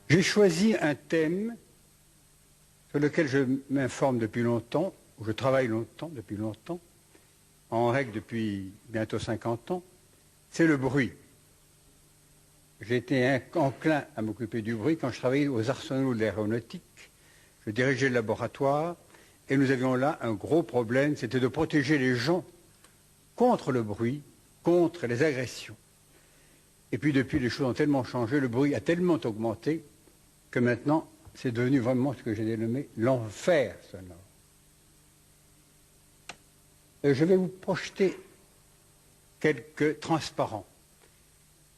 J'ai choisi un thème sur lequel je m'informe depuis longtemps, où je travaille depuis longtemps, en règle depuis bientôt 50 ans, c'est le bruit. J'ai été enclin à m'occuper du bruit quand je travaillais aux arsenaux de l'aéronautique. Je dirigeais le laboratoire et nous avions là un gros problème, c'était de protéger les gens contre le bruit, contre les agressions. Et puis depuis, les choses ont tellement changé, le bruit a tellement augmenté que maintenant, c'est devenu vraiment ce que j'ai dénommé l'enfer sonore. Je vais vous projeter quelques transparents.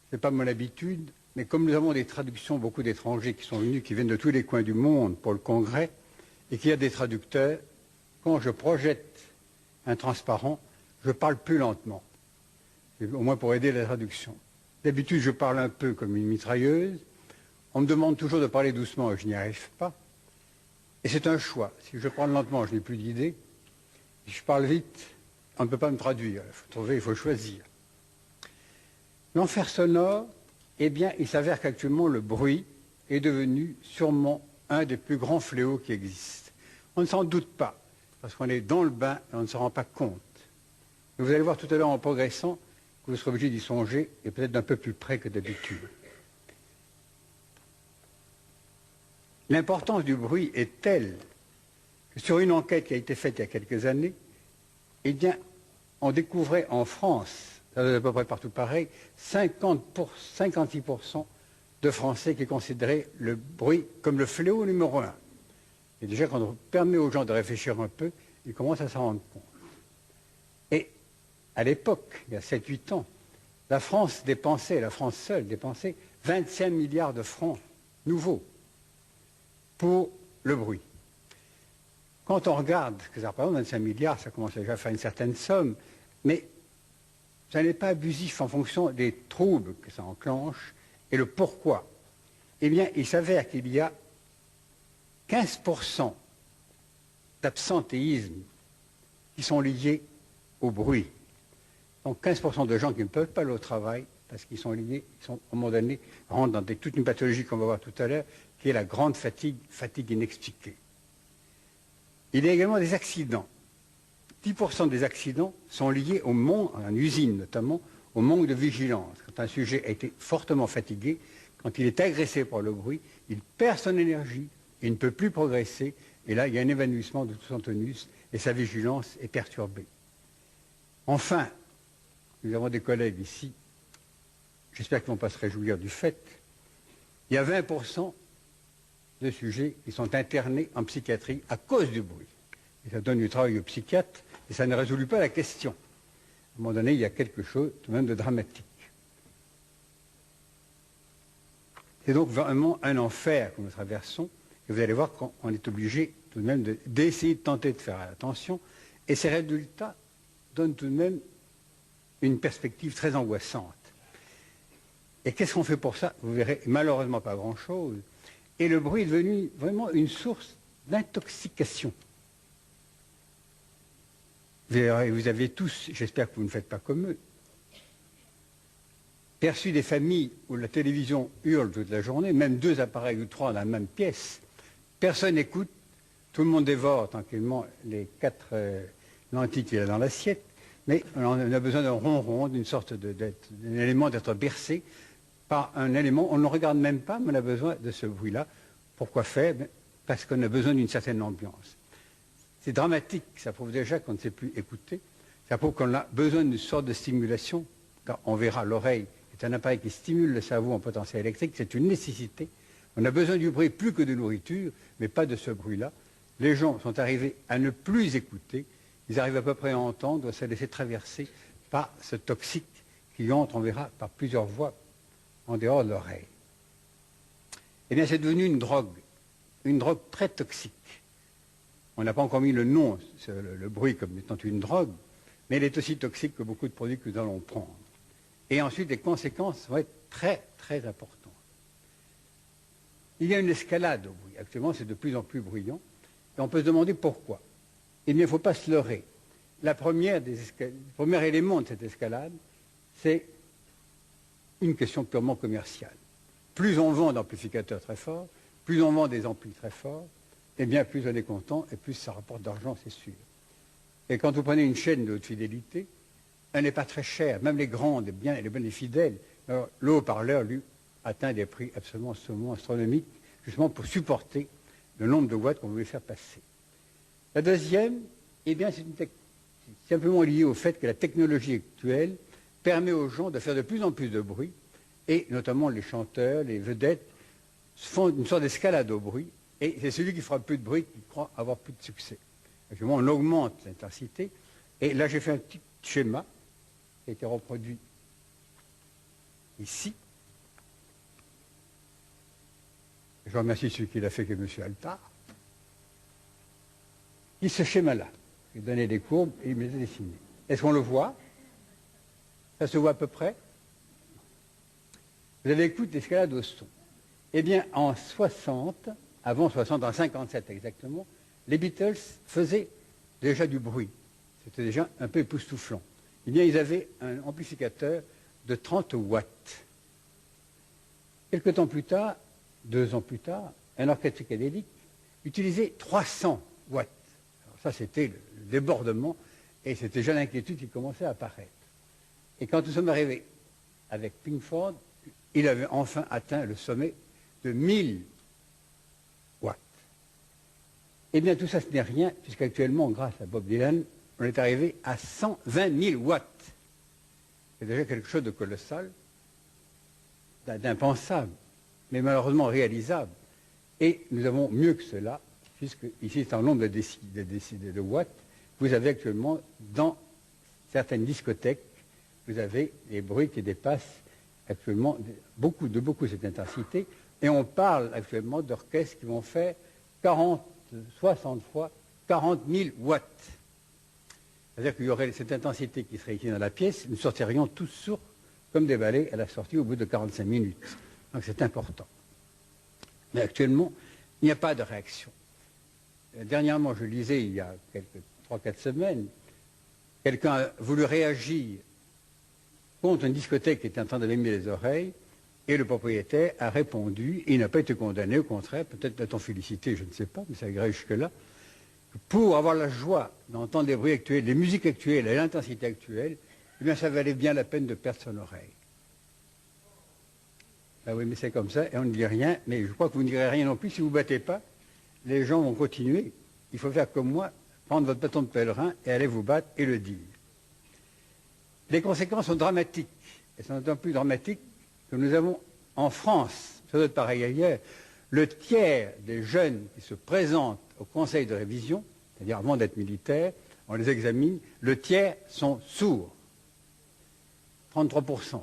Ce n'est pas mon habitude, mais comme nous avons des traductions, beaucoup d'étrangers qui sont venus, qui viennent de tous les coins du monde pour le congrès, et qu'il y a des traducteurs, quand je projette un transparent, je parle plus lentement, au moins pour aider la traduction. D'habitude, je parle un peu comme une mitrailleuse. On me demande toujours de parler doucement et je n'y arrive pas. Et c'est un choix. Si je parle lentement, je n'ai plus d'idée. Si je parle vite, on ne peut pas me traduire. Il faut trouver, il faut choisir. L'enfer sonore, eh bien, il s'avère qu'actuellement, le bruit est devenu sûrement un des plus grands fléaux qui existent. On ne s'en doute pas, parce qu'on est dans le bain et on ne se rend pas compte. Mais vous allez voir tout à l'heure en progressant que vous serez obligé d'y songer et peut-être d'un peu plus près que d'habitude. L'importance du bruit est telle que sur une enquête qui a été faite il y a quelques années, eh bien, on découvrait en France, ça doit être à peu près partout pareil, 56% de Français qui considéraient le bruit comme le fléau numéro 1. Et déjà, quand on permet aux gens de réfléchir un peu, ils commencent à s'en rendre compte. Et à l'époque, il y a 7-8 ans, la France seule dépensait 25 milliards de francs nouveaux pour le bruit. Quand on regarde ce que ça représente, 25 milliards, ça commence déjà à faire une certaine somme, mais ça n'est pas abusif en fonction des troubles que ça enclenche et le pourquoi. Eh bien, il s'avère qu'il y a 15% d'absentéisme qui sont liés au bruit. Donc 15% de gens qui ne peuvent pas aller au travail parce qu'ils sont liés, ils sont, à un moment donné, rentrent dans toute une pathologie qu'on va voir tout à l'heure, qui est la grande fatigue inexpliquée. Il y a également des accidents. 10% des accidents sont liés au manque, en usine notamment, au manque de vigilance. Quand un sujet a été fortement fatigué, quand il est agressé par le bruit, il perd son énergie, il ne peut plus progresser, et là, il y a un évanouissement de tout son tonus, et sa vigilance est perturbée. Enfin, nous avons des collègues ici, j'espère qu'ils ne vont pas se réjouir du fait, il y a 20% de sujets qui sont internés en psychiatrie à cause du bruit. Et ça donne du travail aux psychiatres, et ça ne résout pas la question. À un moment donné, il y a quelque chose tout de même de dramatique. C'est donc vraiment un enfer que nous traversons, et vous allez voir qu'on est obligé tout de même d'essayer de tenter de faire attention, et ces résultats donnent tout de même une perspective très angoissante. Et qu'est-ce qu'on fait pour ça? Vous verrez, malheureusement pas grand-chose. Et le bruit est devenu vraiment une source d'intoxication. Vous avez tous, j'espère que vous ne faites pas comme eux, perçu des familles où la télévision hurle toute la journée, même 2 appareils ou 3 dans la même pièce. Personne n'écoute, tout le monde dévore tranquillement les 4 lentilles qu'il y a dans l'assiette, mais on a besoin d'un ronron, d'une sorte d'un élément d'être bercé par un élément, on ne le regarde même pas, mais on a besoin de ce bruit-là. Pourquoi faire? Parce qu'on a besoin d'une certaine ambiance. C'est dramatique, ça prouve déjà qu'on ne sait plus écouter, ça prouve qu'on a besoin d'une sorte de stimulation, car on verra, l'oreille est un appareil qui stimule le cerveau en potentiel électrique, c'est une nécessité. On a besoin du bruit plus que de nourriture, mais pas de ce bruit-là. Les gens sont arrivés à ne plus écouter, ils arrivent à peu près à entendre, se laisser traverser par ce toxique qui entre, on verra, par plusieurs voies en dehors de l'oreille. Eh bien, c'est devenu une drogue très toxique. On n'a pas encore mis le nom, le bruit, comme étant une drogue, mais elle est aussi toxique que beaucoup de produits que nous allons prendre. Et ensuite, les conséquences vont être très, très importantes. Il y a une escalade au bruit. Actuellement, c'est de plus en plus bruyant. Et on peut se demander pourquoi. Eh bien, il ne faut pas se leurrer. Le premier élément de cette escalade, c'est une question purement commerciale. plus on vend d'amplificateurs très forts, plus on vend des amplis très forts, et bien plus on est content et plus ça rapporte d'argent, c'est sûr. Et quand vous prenez une chaîne de haute fidélité, elle n'est pas très chère, même les grandes, bien, les bonnes et fidèles. Alors, le haut-parleur, lui, atteint des prix absolument astronomiques, justement pour supporter le nombre de watts qu'on voulait faire passer. La deuxième, eh bien, c'est simplement lié au fait que la technologie actuelle permet aux gens de faire de plus en plus de bruit, et notamment les chanteurs, les vedettes, font une sorte d'escalade au bruit, et c'est celui qui fera plus de bruit qui croit avoir plus de succès. Actuellement, on augmente l'intensité, et là j'ai fait un petit schéma qui a été reproduit ici. Je remercie celui qui l'a fait, qui est M. Altard. Et ce schéma-là, il donnait des courbes et il me les a dessinées. Est-ce qu'on le voit? Ça se voit à peu près? Vous avez écouté l'escalade au son. Eh bien, en 60, avant 60, en 57 exactement, les Beatles faisaient déjà du bruit. C'était déjà un peu époustouflant. Eh bien, ils avaient un amplificateur de 30 watts. Quelque temps plus tard, 2 ans plus tard, un orchestre psychédélique utilisait 300 watts. Alors ça, c'était le débordement et c'était déjà l'inquiétude qui commençait à apparaître. Et quand nous sommes arrivés avec Pinkford, il avait enfin atteint le sommet de 1000 watts. Eh bien, tout ça, ce n'est rien, puisqu'actuellement, grâce à Bob Dylan, on est arrivé à 120 000 watts. C'est déjà quelque chose de colossal, d'impensable, mais malheureusement réalisable. Et nous avons mieux que cela, puisque ici c'est en nombre de watts. Vous avez actuellement, dans certaines discothèques, vous avez des bruits qui dépassent actuellement beaucoup cette intensité. Et on parle actuellement d'orchestres qui vont faire 40, 60 fois 40 000 watts. C'est-à-dire qu'il y aurait cette intensité qui serait ici dans la pièce, nous sortirions tous sourds comme des balais à la sortie au bout de 45 minutes. Donc c'est important. Mais actuellement, il n'y a pas de réaction. Dernièrement, je lisais, il y a quelques 3-4 semaines, quelqu'un a voulu réagir contre une discothèque qui était en train d'allumer les oreilles, et le propriétaire a répondu, il n'a pas été condamné, au contraire, peut-être doit-on féliciter, je ne sais pas, mais ça irait jusque-là, pour avoir la joie d'entendre les bruits actuels, les musiques actuelles et l'intensité actuelle, eh bien ça valait bien la peine de perdre son oreille. Ben oui, mais c'est comme ça, et on ne dit rien, mais je crois que vous ne direz rien non plus si vous ne battez pas. Les gens vont continuer. Il faut faire comme moi, prendre votre bâton de pèlerin et aller vous battre et le dire. Les conséquences sont dramatiques. Elles sont d'autant plus dramatiques que nous avons en France, ça doit être pareil ailleurs, le tiers des jeunes qui se présentent au conseil de révision, c'est-à-dire avant d'être militaires, on les examine, le tiers sont sourds. 33%.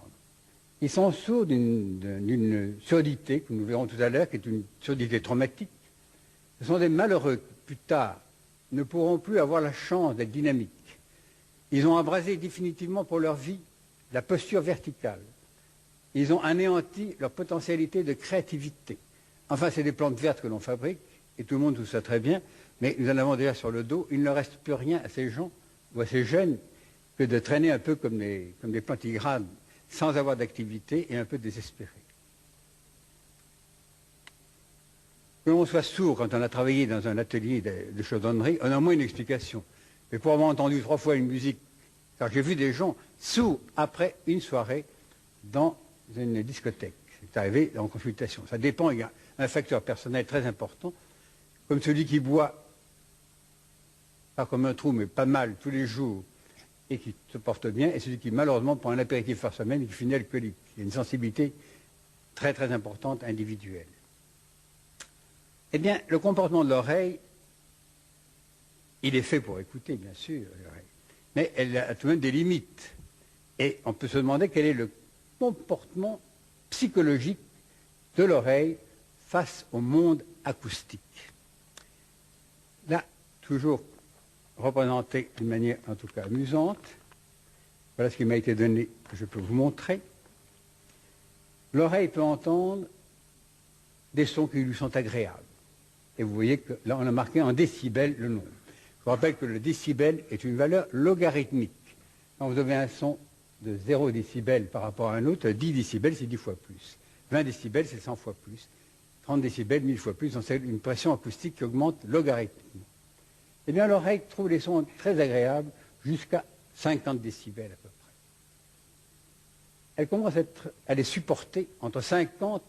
Ils sont sourds d'une surdité, que nous verrons tout à l'heure, qui est une surdité traumatique. Ce sont des malheureux qui, plus tard, ne pourront plus avoir la chance d'être dynamiques. Ils ont embrasé définitivement pour leur vie la posture verticale. Ils ont anéanti leur potentialité de créativité. Enfin, c'est des plantes vertes que l'on fabrique, et tout le monde tout ça très bien, mais nous en avons déjà sur le dos. Il ne reste plus rien à ces gens, ou à ces jeunes, que de traîner un peu comme des plantigrades, sans avoir d'activité et un peu désespérés. Que l'on soit sourd quand on a travaillé dans un atelier de chaudronnerie, on a au moins une explication. Mais pour avoir entendu 3 fois une musique, car j'ai vu des gens sourds après une soirée dans une discothèque. C'est arrivé en consultation. Ça dépend, il y a un facteur personnel très important, comme celui qui boit, pas comme un trou, mais pas mal tous les jours, et qui se porte bien, et celui qui malheureusement prend un apéritif par semaine et qui finit alcoolique. Il y a une sensibilité très très importante individuelle. Eh bien, le comportement de l'oreille, il est fait pour écouter, bien sûr, l'oreille, mais elle a tout de même des limites. Et on peut se demander quel est le comportement psychologique de l'oreille face au monde acoustique. Là, toujours représenté d'une manière en tout cas amusante. Voilà ce qui m'a été donné, que je peux vous montrer. L'oreille peut entendre des sons qui lui sont agréables. Et vous voyez que là, on a marqué en décibels le nombre. Je vous rappelle que le décibel est une valeur logarithmique. Quand vous avez un son de 0 décibel par rapport à un autre, 10 décibels, c'est 10 fois plus. 20 décibels, c'est 100 fois plus. 30 décibels, 1000 fois plus. Donc c'est une pression acoustique qui augmente logarithmiquement. Eh bien, l'oreille trouve les sons très agréables jusqu'à 50 décibels à peu près. Elle commence à les supporter entre 50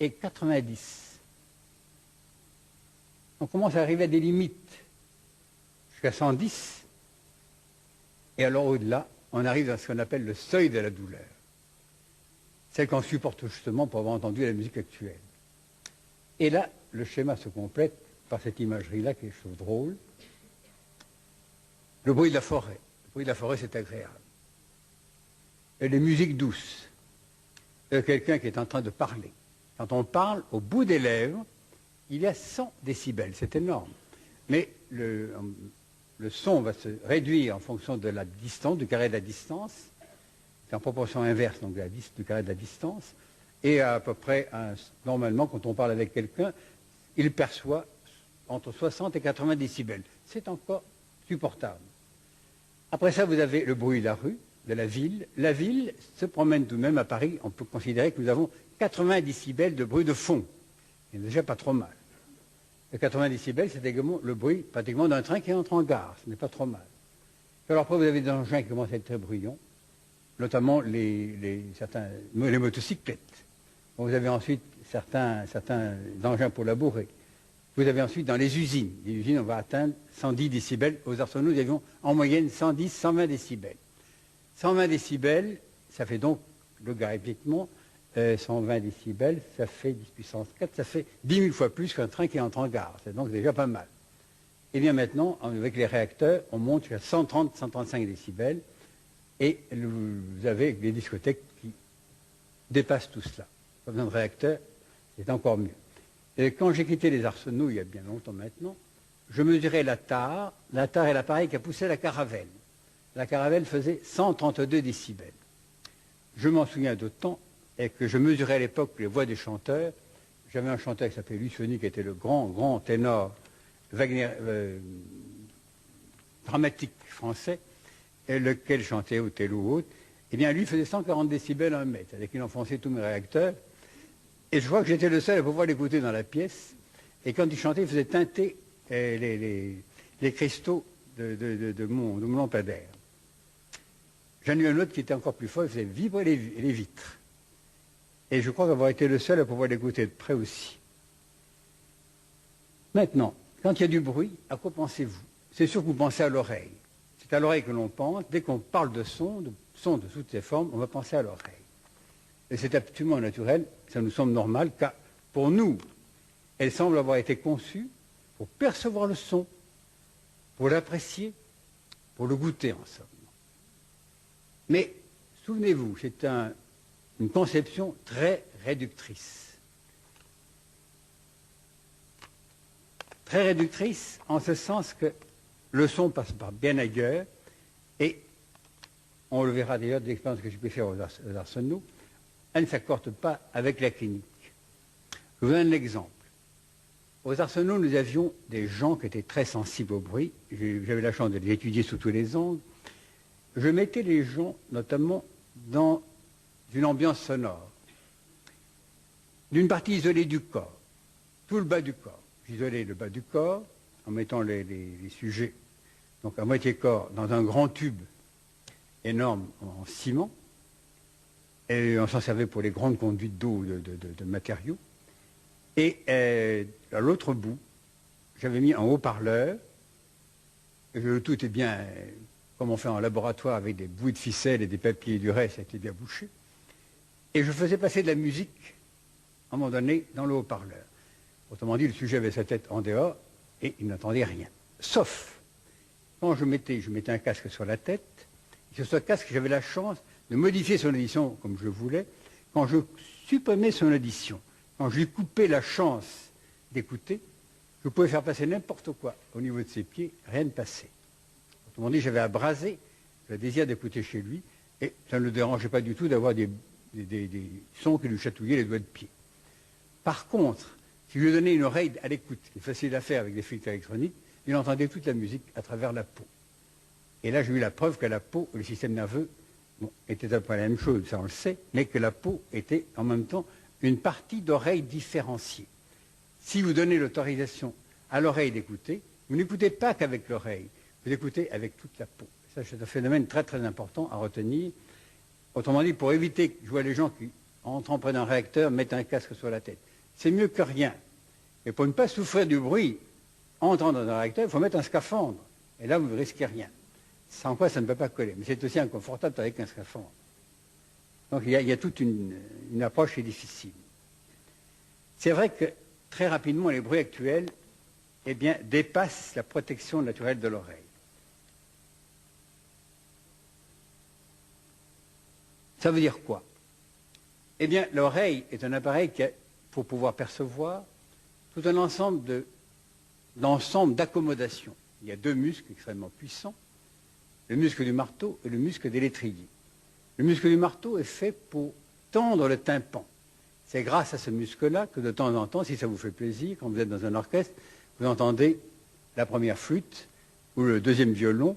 et 90. On commence à arriver à des limites jusqu'à 110. Et alors au-delà, on arrive à ce qu'on appelle le seuil de la douleur. Celle qu'on supporte justement pour avoir entendu la musique actuelle. Et là, le schéma se complète par cette imagerie-là qui est chose drôle. Le bruit de la forêt. Le bruit de la forêt, c'est agréable. Et les musiques douces. Quelqu'un qui est en train de parler. Quand on parle, au bout des lèvres, il y a 100 décibels. C'est énorme. Mais le son va se réduire en fonction de la distance, du carré de la distance. C'est en proportion inverse donc, du carré de la distance. Et à peu près, normalement, quand on parle avec quelqu'un, il perçoit entre 60 et 80 décibels. C'est encore supportable. Après ça, vous avez le bruit de la rue, de la ville. La ville se promène tout de même à Paris. On peut considérer que nous avons 80 décibels de bruit de fond. C'est déjà pas trop mal. Les 80 décibels, c'est également le bruit pratiquement d'un train qui entre en gare. Ce n'est pas trop mal. Alors après, vous avez des engins qui commencent à être très bruyants, notamment les motocyclettes. Vous avez ensuite certains engins pour labourer. Vous avez ensuite dans les usines. Les usines, on va atteindre 110 décibels. Aux arsenaux, nous avions en moyenne 110, 120 décibels. 120 décibels, ça fait donc logarithmiquement 120 décibels, ça fait 10 puissance 4, ça fait 10 000 fois plus qu'un train qui entre en gare. C'est donc déjà pas mal. Et bien maintenant, avec les réacteurs, on monte jusqu'à 130, 135 décibels. Et vous avez des discothèques qui dépassent tout cela. Pas besoin de réacteurs, c'est encore mieux. Et quand j'ai quitté les arsenaux, il y a bien longtemps maintenant, je mesurais la tare. La tare est l'appareil qui a poussé la caravelle. La caravelle faisait 132 décibels. Je m'en souviens d'autant et que je mesurais à l'époque les voix des chanteurs. J'avais un chanteur qui s'appelait Lucioni, qui était le grand ténor Wagner, dramatique français, et lequel chantait ou tel ou autre. Eh bien, lui faisait 140 décibels à 1 mètre, avec il enfonçait tous mes réacteurs. Et je crois que j'étais le seul à pouvoir l'écouter dans la pièce. Et quand il chantait, il faisait teinter les cristaux de mon lampadaire. J'en ai eu un autre qui était encore plus fort, il faisait vibrer les vitres. Et je crois avoir été le seul à pouvoir l'écouter de près aussi. Maintenant, quand il y a du bruit, à quoi pensez-vous? C'est sûr que vous pensez à l'oreille. C'est à l'oreille que l'on pense. Dès qu'on parle de son de toutes ses formes, on va penser à l'oreille. Et c'est absolument naturel, ça nous semble normal, car pour nous, elle semble avoir été conçue pour percevoir le son, pour l'apprécier, pour le goûter en somme. Mais, souvenez-vous, c'est une conception très réductrice. Très réductrice en ce sens que le son passe par bien ailleurs, et on le verra d'ailleurs de l'expérience que j'ai pu faire aux arsenaux, elle ne s'accorde pas avec la clinique. Je vous donne un exemple. Aux arsenaux, nous avions des gens qui étaient très sensibles au bruit. J'avais la chance de les étudier sous tous les angles. Je mettais les gens, notamment, dans une ambiance sonore, d'une partie isolée du corps, tout le bas du corps. J'isolais le bas du corps en mettant les sujets, donc à moitié corps, dans un grand tube énorme en ciment, et on s'en servait pour les grandes conduites d'eau de matériaux. Et à l'autre bout, j'avais mis un haut-parleur, et le tout était bien, comme on fait en laboratoire, avec des bouts de ficelle et des papiers du reste, ça était bien bouché. Et je faisais passer de la musique, à un moment donné, dans le haut-parleur. Autrement dit, le sujet avait sa tête en dehors, et il n'entendait rien. Sauf, quand je mettais un casque sur la tête, et sur ce casque, j'avais la chance de modifier son audition comme je voulais. Quand je supprimais son audition, quand je lui coupais la chance d'écouter, je pouvais faire passer n'importe quoi au niveau de ses pieds, rien ne passait. Autrement dit, j'avais abrasé le désir d'écouter chez lui, et ça ne le dérangeait pas du tout d'avoir des sons qui lui chatouillaient les doigts de pied. Par contre, si je lui donnais une oreille à l'écoute, qui est facile à faire avec des filtres électroniques, il entendait toute la musique à travers la peau. Et là, j'ai eu la preuve que la peau, le système nerveux, était à peu près la même chose, ça on le sait, mais que la peau était en même temps une partie d'oreille différenciée. Si vous donnez l'autorisation à l'oreille d'écouter, vous n'écoutez pas qu'avec l'oreille, vous écoutez avec toute la peau. Ça, c'est un phénomène très très important à retenir. Autrement dit, pour éviter, je vois les gens qui, en entrant près d'un réacteur, mettent un casque sur la tête. C'est mieux que rien. Et pour ne pas souffrir du bruit, en entrant dans un réacteur, il faut mettre un scaphandre. Et là, vous ne risquez rien. Sans quoi, ça ne peut pas coller. Mais c'est aussi inconfortable avec un scaphandre. Donc, il y a toute une approche qui est difficile. C'est vrai que, très rapidement, les bruits actuels, eh bien, dépassent la protection naturelle de l'oreille. Ça veut dire quoi? Eh bien, l'oreille est un appareil qui a, pour pouvoir percevoir, tout un ensemble d'accommodations. Il y a deux muscles extrêmement puissants, le muscle du marteau et le muscle des l'étrier. Le muscle du marteau est fait pour tendre le tympan. C'est grâce à ce muscle-là que de temps en temps, si ça vous fait plaisir, quand vous êtes dans un orchestre, vous entendez la première flûte ou le deuxième violon,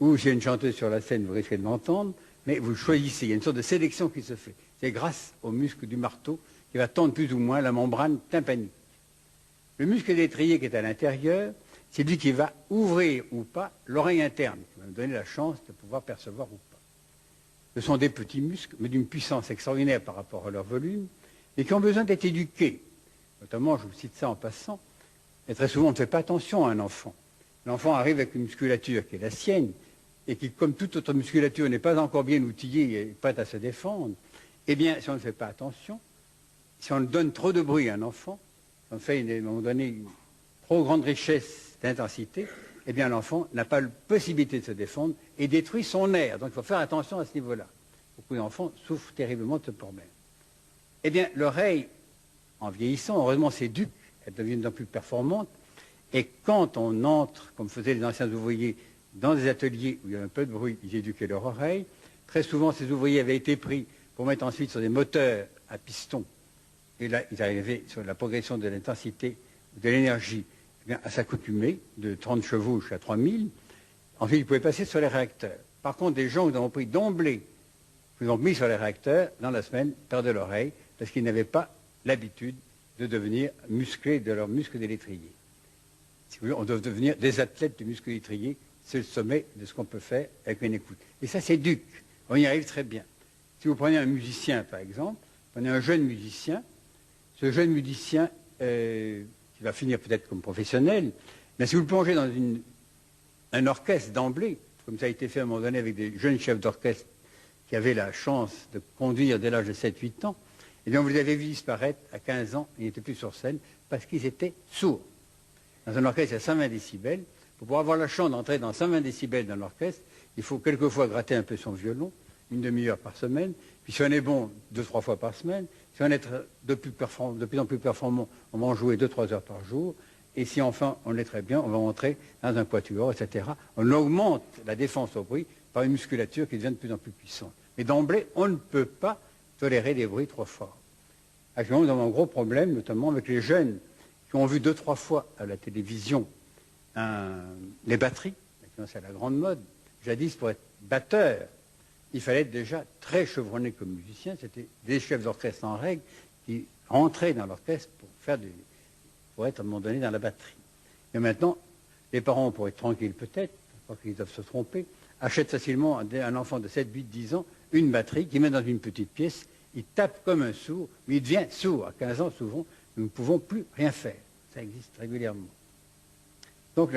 ou s'il y a une chanteuse sur la scène, vous risquez de l'entendre, mais vous choisissez. Il y a une sorte de sélection qui se fait. C'est grâce au muscle du marteau qui va tendre plus ou moins la membrane tympanique. Le muscle de l'étrier qui est à l'intérieur, c'est lui qui va ouvrir ou pas l'oreille interne, qui va nous donner la chance de pouvoir percevoir ou pas. Ce sont des petits muscles, mais d'une puissance extraordinaire par rapport à leur volume, et qui ont besoin d'être éduqués. Notamment, je vous cite ça en passant, et très souvent on ne fait pas attention à un enfant. L'enfant arrive avec une musculature qui est la sienne, et qui, comme toute autre musculature, n'est pas encore bien outillée et prête à se défendre, eh bien, si on ne fait pas attention, si on donne trop de bruit à un enfant, si on fait à un moment donné une trop grande richesse d'intensité, eh bien l'enfant n'a pas la possibilité de se défendre et détruit son air. Donc il faut faire attention à ce niveau-là. Beaucoup d'enfants souffrent terriblement de ce problème. Eh bien, l'oreille, en vieillissant, heureusement s'éduque, elle devient de plus en plus performante, et quand on entre, comme faisaient les anciens ouvriers, dans des ateliers où il y a un peu de bruit, ils éduquaient leur oreille. Très souvent, ces ouvriers avaient été pris pour mettre ensuite sur des moteurs à piston. Et là, ils arrivaient sur la progression de l'intensité, de l'énergie, à s'accoutumer de 30 chevaux jusqu'à 3000. Ensuite, ils pouvaient passer sur les réacteurs. Par contre, des gens qui ont pris d'emblée, qui ont mis sur les réacteurs, dans la semaine, perdaient l'oreille, parce qu'ils n'avaient pas l'habitude de devenir musclés de leur muscle de l'étrier. Si vous voulez, on doit devenir des athlètes du muscle de l'étrier. C'est le sommet de ce qu'on peut faire avec une écoute. Et ça s'éduque. On y arrive très bien. Si vous prenez un musicien, par exemple, prenez un jeune musicien, ce jeune musicien qui va finir peut-être comme professionnel, mais si vous le plongez dans un orchestre d'emblée, comme ça a été fait à un moment donné avec des jeunes chefs d'orchestre qui avaient la chance de conduire dès l'âge de 7-8 ans, eh bien vous les avez vus disparaître à 15 ans, ils n'étaient plus sur scène parce qu'ils étaient sourds. Dans un orchestre, il y a 120 décibels. Pour pouvoir avoir la chance d'entrer dans 120 décibels dans l'orchestre, il faut quelquefois gratter un peu son violon, une demi-heure par semaine, puis si on est bon, 2-3 fois par semaine, si on est de plus en plus performant, on va en jouer 2-3 heures par jour, et si enfin on est très bien, on va entrer dans un quatuor, etc. On augmente la défense au bruit par une musculature qui devient de plus en plus puissante. Mais d'emblée, on ne peut pas tolérer des bruits trop forts. Actuellement, nous avons un gros problème, notamment avec les jeunes qui ont vu 2-3 fois à la télévision les batteries. Maintenant, c'est la grande mode. Jadis, pour être batteur, il fallait être déjà très chevronné comme musicien. C'était des chefs d'orchestre en règle qui rentraient dans l'orchestre pour être à un moment donné dans la batterie. Mais maintenant, les parents, pour être tranquilles peut-être, parce qu'ils doivent se tromper, achètent facilement à un enfant de 7, 8, 10 ans une batterie qu'il met dans une petite pièce. Il tape comme un sourd, mais il devient sourd. À 15 ans, souvent, nous ne pouvons plus rien faire. Ça existe régulièrement. Donc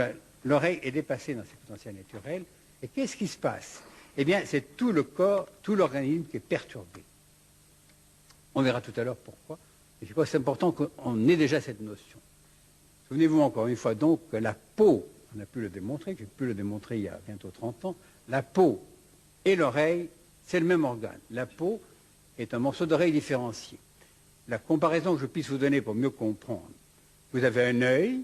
l'oreille est dépassée dans ses potentiels naturels. Et qu'est-ce qui se passe? Eh bien, c'est tout le corps, tout l'organisme qui est perturbé. On verra tout à l'heure pourquoi. Et je crois que c'est important qu'on ait déjà cette notion. Souvenez-vous encore une fois donc que la peau, on a pu le démontrer, j'ai pu le démontrer il y a bientôt 30 ans, la peau et l'oreille, c'est le même organe. La peau est un morceau d'oreille différencié. La comparaison que je puisse vous donner pour mieux comprendre, vous avez un œil,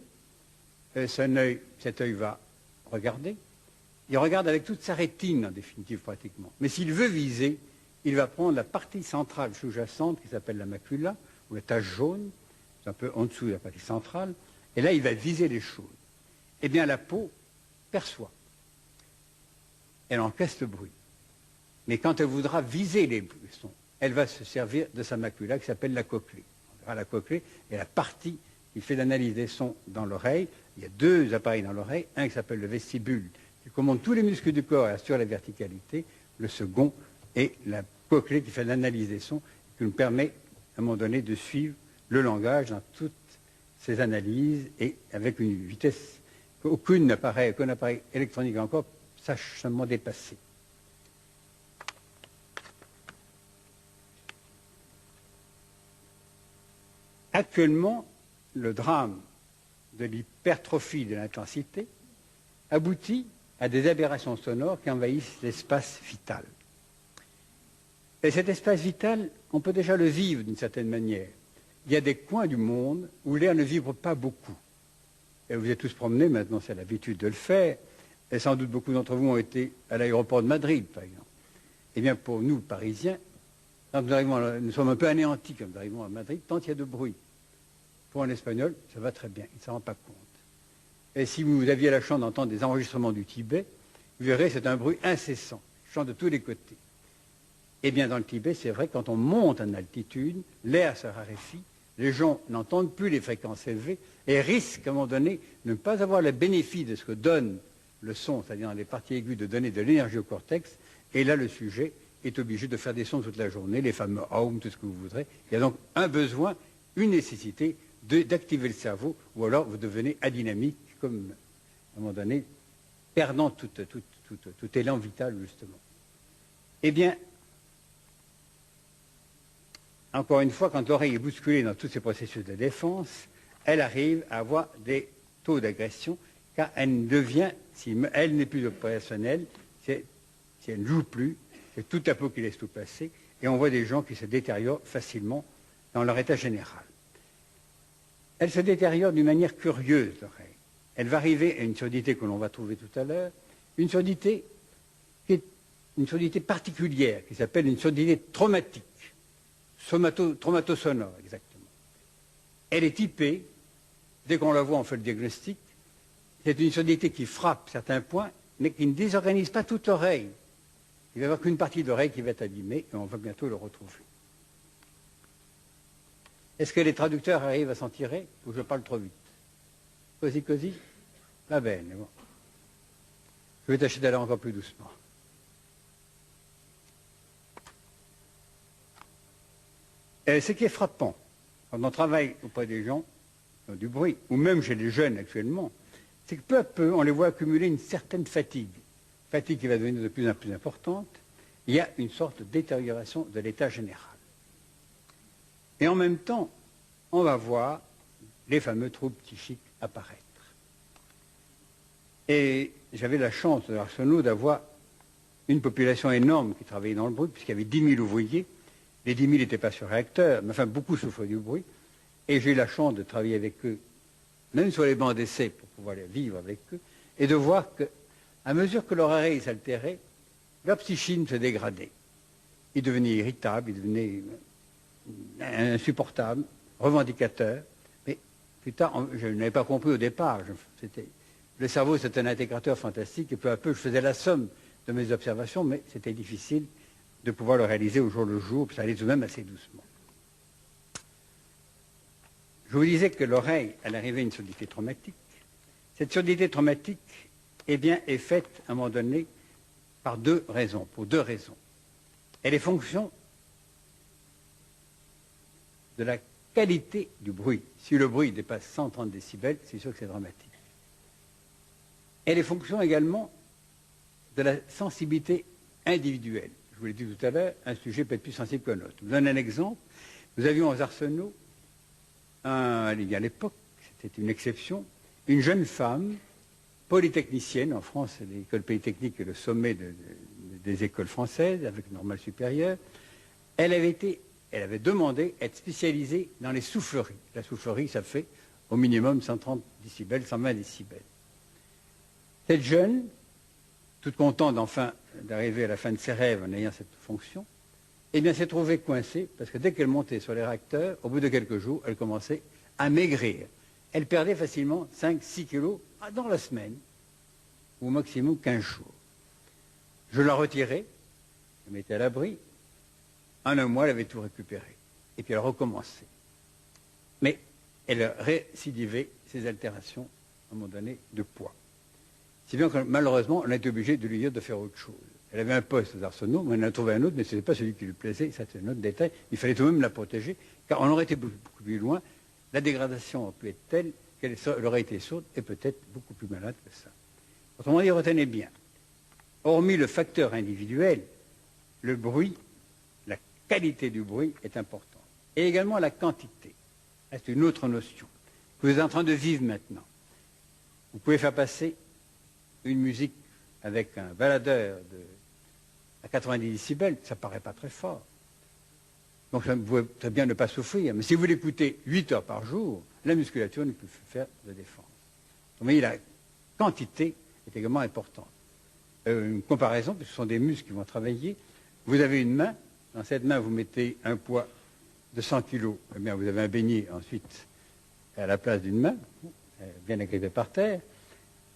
cet œil va regarder. Il regarde avec toute sa rétine, en définitive, pratiquement. Mais s'il veut viser, il va prendre la partie centrale sous-jacente qui s'appelle la macula, ou la tache jaune, c'est un peu en dessous de la partie centrale, et là, il va viser les choses. Eh bien, la peau perçoit. Elle encaisse le bruit. Mais quand elle voudra viser les sons, elle va se servir de sa macula qui s'appelle la cochlée. On verra la cochlée est la partie qui fait l'analyse des sons dans l'oreille. Il y a deux appareils dans l'oreille, un qui s'appelle le vestibule, qui commande tous les muscles du corps et assure la verticalité. Le second est la cochlée qui fait l'analyse des sons, qui nous permet à un moment donné de suivre le langage dans toutes ces analyses et avec une vitesse qu'aucun appareil électronique encore sache seulement dépasser. Actuellement, le drame de l'hypertrophie de l'intensité aboutit à des aberrations sonores qui envahissent l'espace vital. Et cet espace vital, on peut déjà le vivre d'une certaine manière. Il y a des coins du monde où l'air ne vibre pas beaucoup. Et vous êtes tous promenés, maintenant c'est l'habitude de le faire, et sans doute beaucoup d'entre vous ont été à l'aéroport de Madrid, par exemple. Eh bien, pour nous, Parisiens, quand nous sommes un peu anéantis quand nous arrivons à Madrid, tant il y a de bruit. Pour un Espagnol, ça va très bien, il ne s'en rend pas compte. Et si vous aviez la chance d'entendre des enregistrements du Tibet, vous verrez, c'est un bruit incessant, chant de tous les côtés. Eh bien, dans le Tibet, c'est vrai, quand on monte en altitude, l'air se raréfie, les gens n'entendent plus les fréquences élevées et risquent, à un moment donné, de ne pas avoir le bénéfice de ce que donne le son, c'est-à-dire dans les parties aiguës, de donner de l'énergie au cortex. Et là, le sujet est obligé de faire des sons toute la journée, les fameux Aum, tout ce que vous voudrez. Il y a donc un besoin, une nécessité d'activer le cerveau, ou alors vous devenez adynamique, comme à un moment donné, perdant tout élan vital, justement. Eh bien, encore une fois, quand l'oreille est bousculée dans tous ces processus de défense, elle arrive à avoir des taux d'agression, car elle devient, si elle n'est plus opérationnelle, si elle ne joue plus, c'est tout à peu qui laisse tout passer, et on voit des gens qui se détériorent facilement dans leur état général. Elle se détériore d'une manière curieuse, l'oreille. Elle va arriver à une surdité que l'on va trouver tout à l'heure, une surdité qui est une surdité particulière, qui s'appelle une surdité traumatique, traumatosonore, exactement. Elle est typée, dès qu'on la voit, on fait le diagnostic. C'est une surdité qui frappe certains points, mais qui ne désorganise pas toute l'oreille. Il va y avoir qu'une partie de l'oreille qui va être abîmée, et on va bientôt le retrouver. Est-ce que les traducteurs arrivent à s'en tirer, ou je parle trop vite? Così, così? Va bene, bon. Je vais tâcher d'aller encore plus doucement. Ce qui est frappant, quand on travaille auprès des gens qui ont du bruit, ou même chez les jeunes actuellement, c'est que peu à peu, on les voit accumuler une certaine fatigue. Fatigue qui va devenir de plus en plus importante. Il y a une sorte de détérioration de l'état général. Et en même temps, on va voir les fameux troubles psychiques apparaître. Et j'avais la chance de l'Arsenault d'avoir une population énorme qui travaillait dans le bruit, puisqu'il y avait 10 000 ouvriers. Les 10 000 n'étaient pas sur réacteur, mais enfin beaucoup souffraient du bruit. Et j'ai eu la chance de travailler avec eux, même sur les bancs d'essai, pour pouvoir vivre avec eux, et de voir qu'à mesure que leur oreille s'altérait, leur psychisme se dégradait. Ils devenaient irritables, ils devenaient insupportables, revendicateurs. Mais plus tard, je n'avais pas compris au départ. Le cerveau, c'est un intégrateur fantastique, et peu à peu, je faisais la somme de mes observations, mais c'était difficile de pouvoir le réaliser au jour le jour, puis ça allait tout de même assez doucement. Je vous disais que l'oreille, elle arrivait à une surdité traumatique. Cette surdité traumatique, eh bien, est faite, à un moment donné, pour deux raisons. Elle est fonction de la qualité du bruit. Si le bruit dépasse 130 décibels, c'est sûr que c'est dramatique. Elle est fonction également de la sensibilité individuelle. Je vous l'ai dit tout à l'heure, un sujet peut être plus sensible qu'un autre. Je vous donne un exemple. Nous avions aux Arsenaux, à l'époque, c'était une exception, une jeune femme, polytechnicienne, en France, l'école polytechnique est le sommet des écoles françaises, avec normale supérieure. Elle avait demandé à être spécialisée dans les souffleries. La soufflerie, ça fait au minimum 130 décibels, 120 décibels. Cette jeune, toute contente enfin d'arriver à la fin de ses rêves en ayant cette fonction, eh bien s'est trouvée coincée, parce que dès qu'elle montait sur les réacteurs, au bout de quelques jours, elle commençait à maigrir. Elle perdait facilement 5-6 kilos dans la semaine, ou au maximum 15 jours. Je la retirais, je la mettais à l'abri, En un mois, elle avait tout récupéré. Et puis elle recommençait. Mais elle récidivait ces altérations, à un moment donné, de poids. Si bien que malheureusement, on a été obligé de lui dire de faire autre chose. Elle avait un poste aux Arsenaux, mais on en a trouvé un autre, mais ce n'était pas celui qui lui plaisait, ça c'est un autre détail. Il fallait tout de même la protéger, car on aurait été beaucoup plus loin. La dégradation aurait pu être telle qu'elle aurait été sourde et peut-être beaucoup plus malade que ça. Autrement dit, retenez bien, hormis le facteur individuel, le bruit, la qualité du bruit est importante. Et également la quantité. C'est une autre notion que vous êtes en train de vivre maintenant. Vous pouvez faire passer une musique avec un baladeur à 90 décibels, ça ne paraît pas très fort. Donc vous pouvez très bien ne pas souffrir. Mais si vous l'écoutez 8 heures par jour, la musculature ne peut plus faire de défense. Vous voyez, la quantité est également importante. Une comparaison, parce que ce sont des muscles qui vont travailler. Vous avez une main, dans cette main vous mettez un poids de 100 kg, eh bien vous avez un beignet ensuite à la place d'une main, bien agrippé par terre.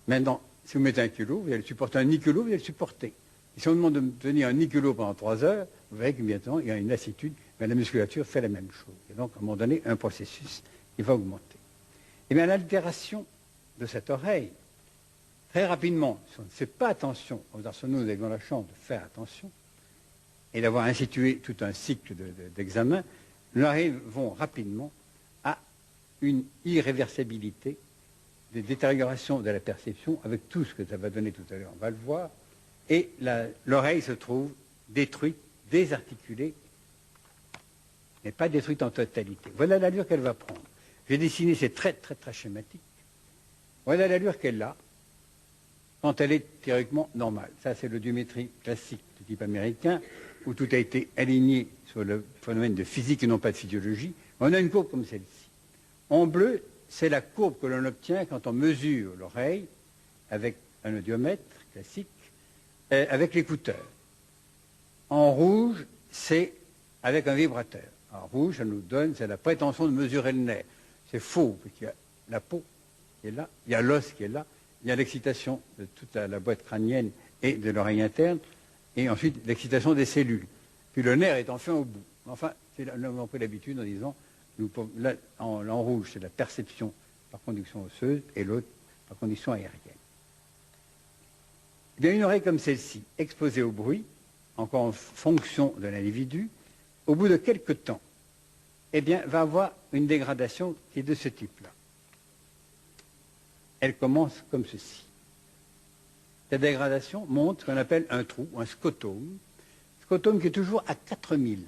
Maintenant, si vous mettez 1 kg, vous allez supporter un nid-kilo, vous allez le supporter. Et si on demande de tenir un nid-kilo pendant 3 heures, vous verrez que bientôt il y a une lassitude, mais la musculature fait la même chose. Et donc, à un moment donné, un processus, il va augmenter. Et bien, l'altération de cette oreille, très rapidement, si on ne fait pas attention aux arsenaux, nous avons la chance de faire attention, et d'avoir institué tout un cycle d'examen, nous arrivons rapidement à une irréversibilité des détériorations de la perception, avec tout ce que ça va donner tout à l'heure, on va le voir, et l'oreille se trouve détruite, désarticulée, mais pas détruite en totalité. Voilà l'allure qu'elle va prendre. J'ai dessiné, c'est très très très schématique. Voilà l'allure qu'elle a quand elle est théoriquement normale. Ça, c'est l'audiométrie classique de type américain, où tout a été aligné sur le phénomène de physique et non pas de physiologie. On a une courbe comme celle-ci. En bleu, c'est la courbe que l'on obtient quand on mesure l'oreille avec un audiomètre classique, avec l'écouteur. En rouge, c'est avec un vibrateur. En rouge, ça nous donne, c'est la prétention de mesurer le nerf. C'est faux, parce qu'il y a la peau qui est là, il y a l'os qui est là, il y a l'excitation de toute la boîte crânienne et de l'oreille interne, et ensuite l'excitation des cellules. Puis le nerf est enfin au bout. Enfin, nous avons pris l'habitude en disant, là, en rouge, c'est la perception par conduction osseuse, et l'autre par conduction aérienne. Eh bien, une oreille comme celle-ci, exposée au bruit, encore en fonction de l'individu, au bout de quelques temps, eh bien, va avoir une dégradation qui est de ce type-là. Elle commence comme ceci. Cette dégradation montre ce qu'on appelle un trou, un scotome. Scotome qui est toujours à 4000.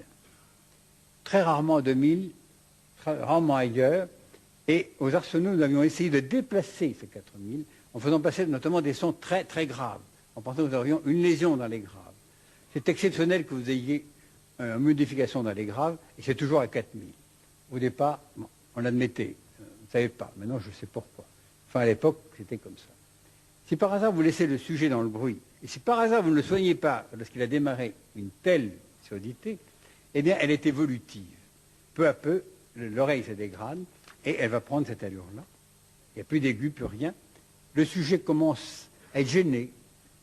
Très rarement à 2000, très rarement ailleurs. Et aux arsenaux, nous avions essayé de déplacer ces 4000 en faisant passer notamment des sons très très graves, en pensant que nous aurions une lésion dans les graves. C'est exceptionnel que vous ayez une modification dans les graves, et c'est toujours à 4000. Au départ, bon, on l'admettait, on ne savait pas, maintenant je sais pourquoi. Enfin, à l'époque, c'était comme ça. Si par hasard vous laissez le sujet dans le bruit, et si par hasard vous ne le soignez pas lorsqu'il a démarré une telle surdité, eh bien, elle est évolutive. Peu à peu, l'oreille se dégrade, et elle va prendre cette allure-là. Il n'y a plus d'aigu, plus rien. Le sujet commence à être gêné.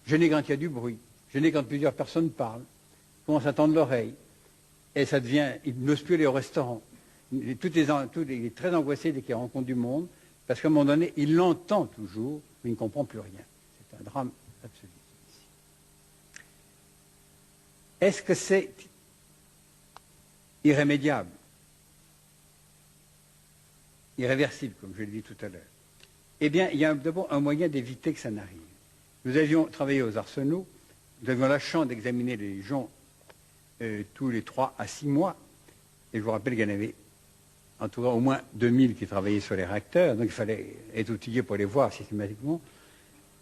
Gêné quand il y a du bruit. Gêné quand plusieurs personnes parlent. Commence à tendre l'oreille. Et ça devient, il n'ose plus aller au restaurant. Il est très angoissé dès qu'il rencontre du monde, parce qu'à un moment donné, il l'entend toujours, mais il ne comprend plus rien. C'est un drame absolu. Est-ce que c'est irrémédiable? Irréversible, comme je l'ai dit tout à l'heure. Eh bien, il y a d'abord un moyen d'éviter que ça n'arrive. Nous avions travaillé aux arsenaux, nous avions la chance d'examiner les gens tous les 3 à 6 mois, et je vous rappelle qu'il y en avait en tout cas au moins 2000 qui travaillaient sur les réacteurs, donc il fallait être outillé pour les voir systématiquement.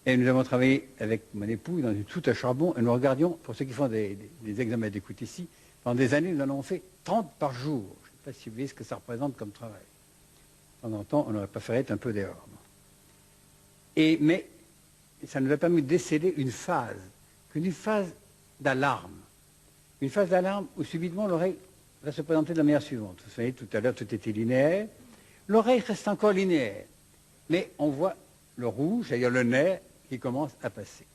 Et nous avons travaillé avec mon époux dans une soute à charbon, et nous regardions, pour ceux qui font des examens d'écoute ici, pendant des années, nous en avons fait 30 par jour. Je ne sais pas si vous voyez ce que ça représente comme travail. De temps en temps, on aurait préféré être un peu dehors. Mais ça nous a permis de déceler une phase d'alarme. Une phase d'alarme où subitement l'oreille va se présenter de la manière suivante. Vous savez, tout à l'heure, tout était linéaire. L'oreille reste encore linéaire. Mais on voit le rouge, c'est-à-dire le nerf, qui commence à passer.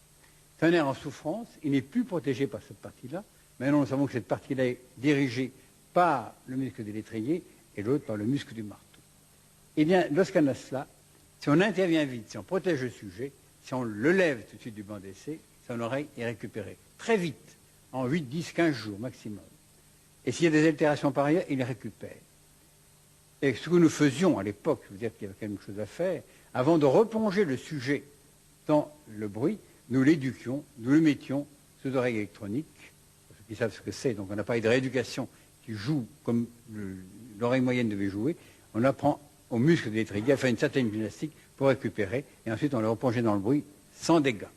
C'est un nerf en souffrance. Il n'est plus protégé par cette partie-là. Maintenant, nous savons que cette partie-là est dirigée par le muscle de l'étrier et l'autre par le muscle du marteau. Eh bien, lorsqu'on a cela, si on intervient vite, si on protège le sujet, si on le lève tout de suite du banc d'essai, son oreille est récupérée. Très vite, en 8, 10, 15 jours maximum. Et s'il y a des altérations par ailleurs, il les récupère. Et ce que nous faisions à l'époque, je veux dire qu'il y avait quelque chose à faire, avant de replonger le sujet dans le bruit, nous l'éduquions, nous le mettions sous oreille électronique, pour ceux qui savent ce que c'est, donc un appareil de rééducation qui joue comme l'oreille moyenne devait jouer, on apprend aux muscles de l'étrier à faire une certaine gymnastique pour récupérer, et ensuite on le replongeait dans le bruit sans dégâts.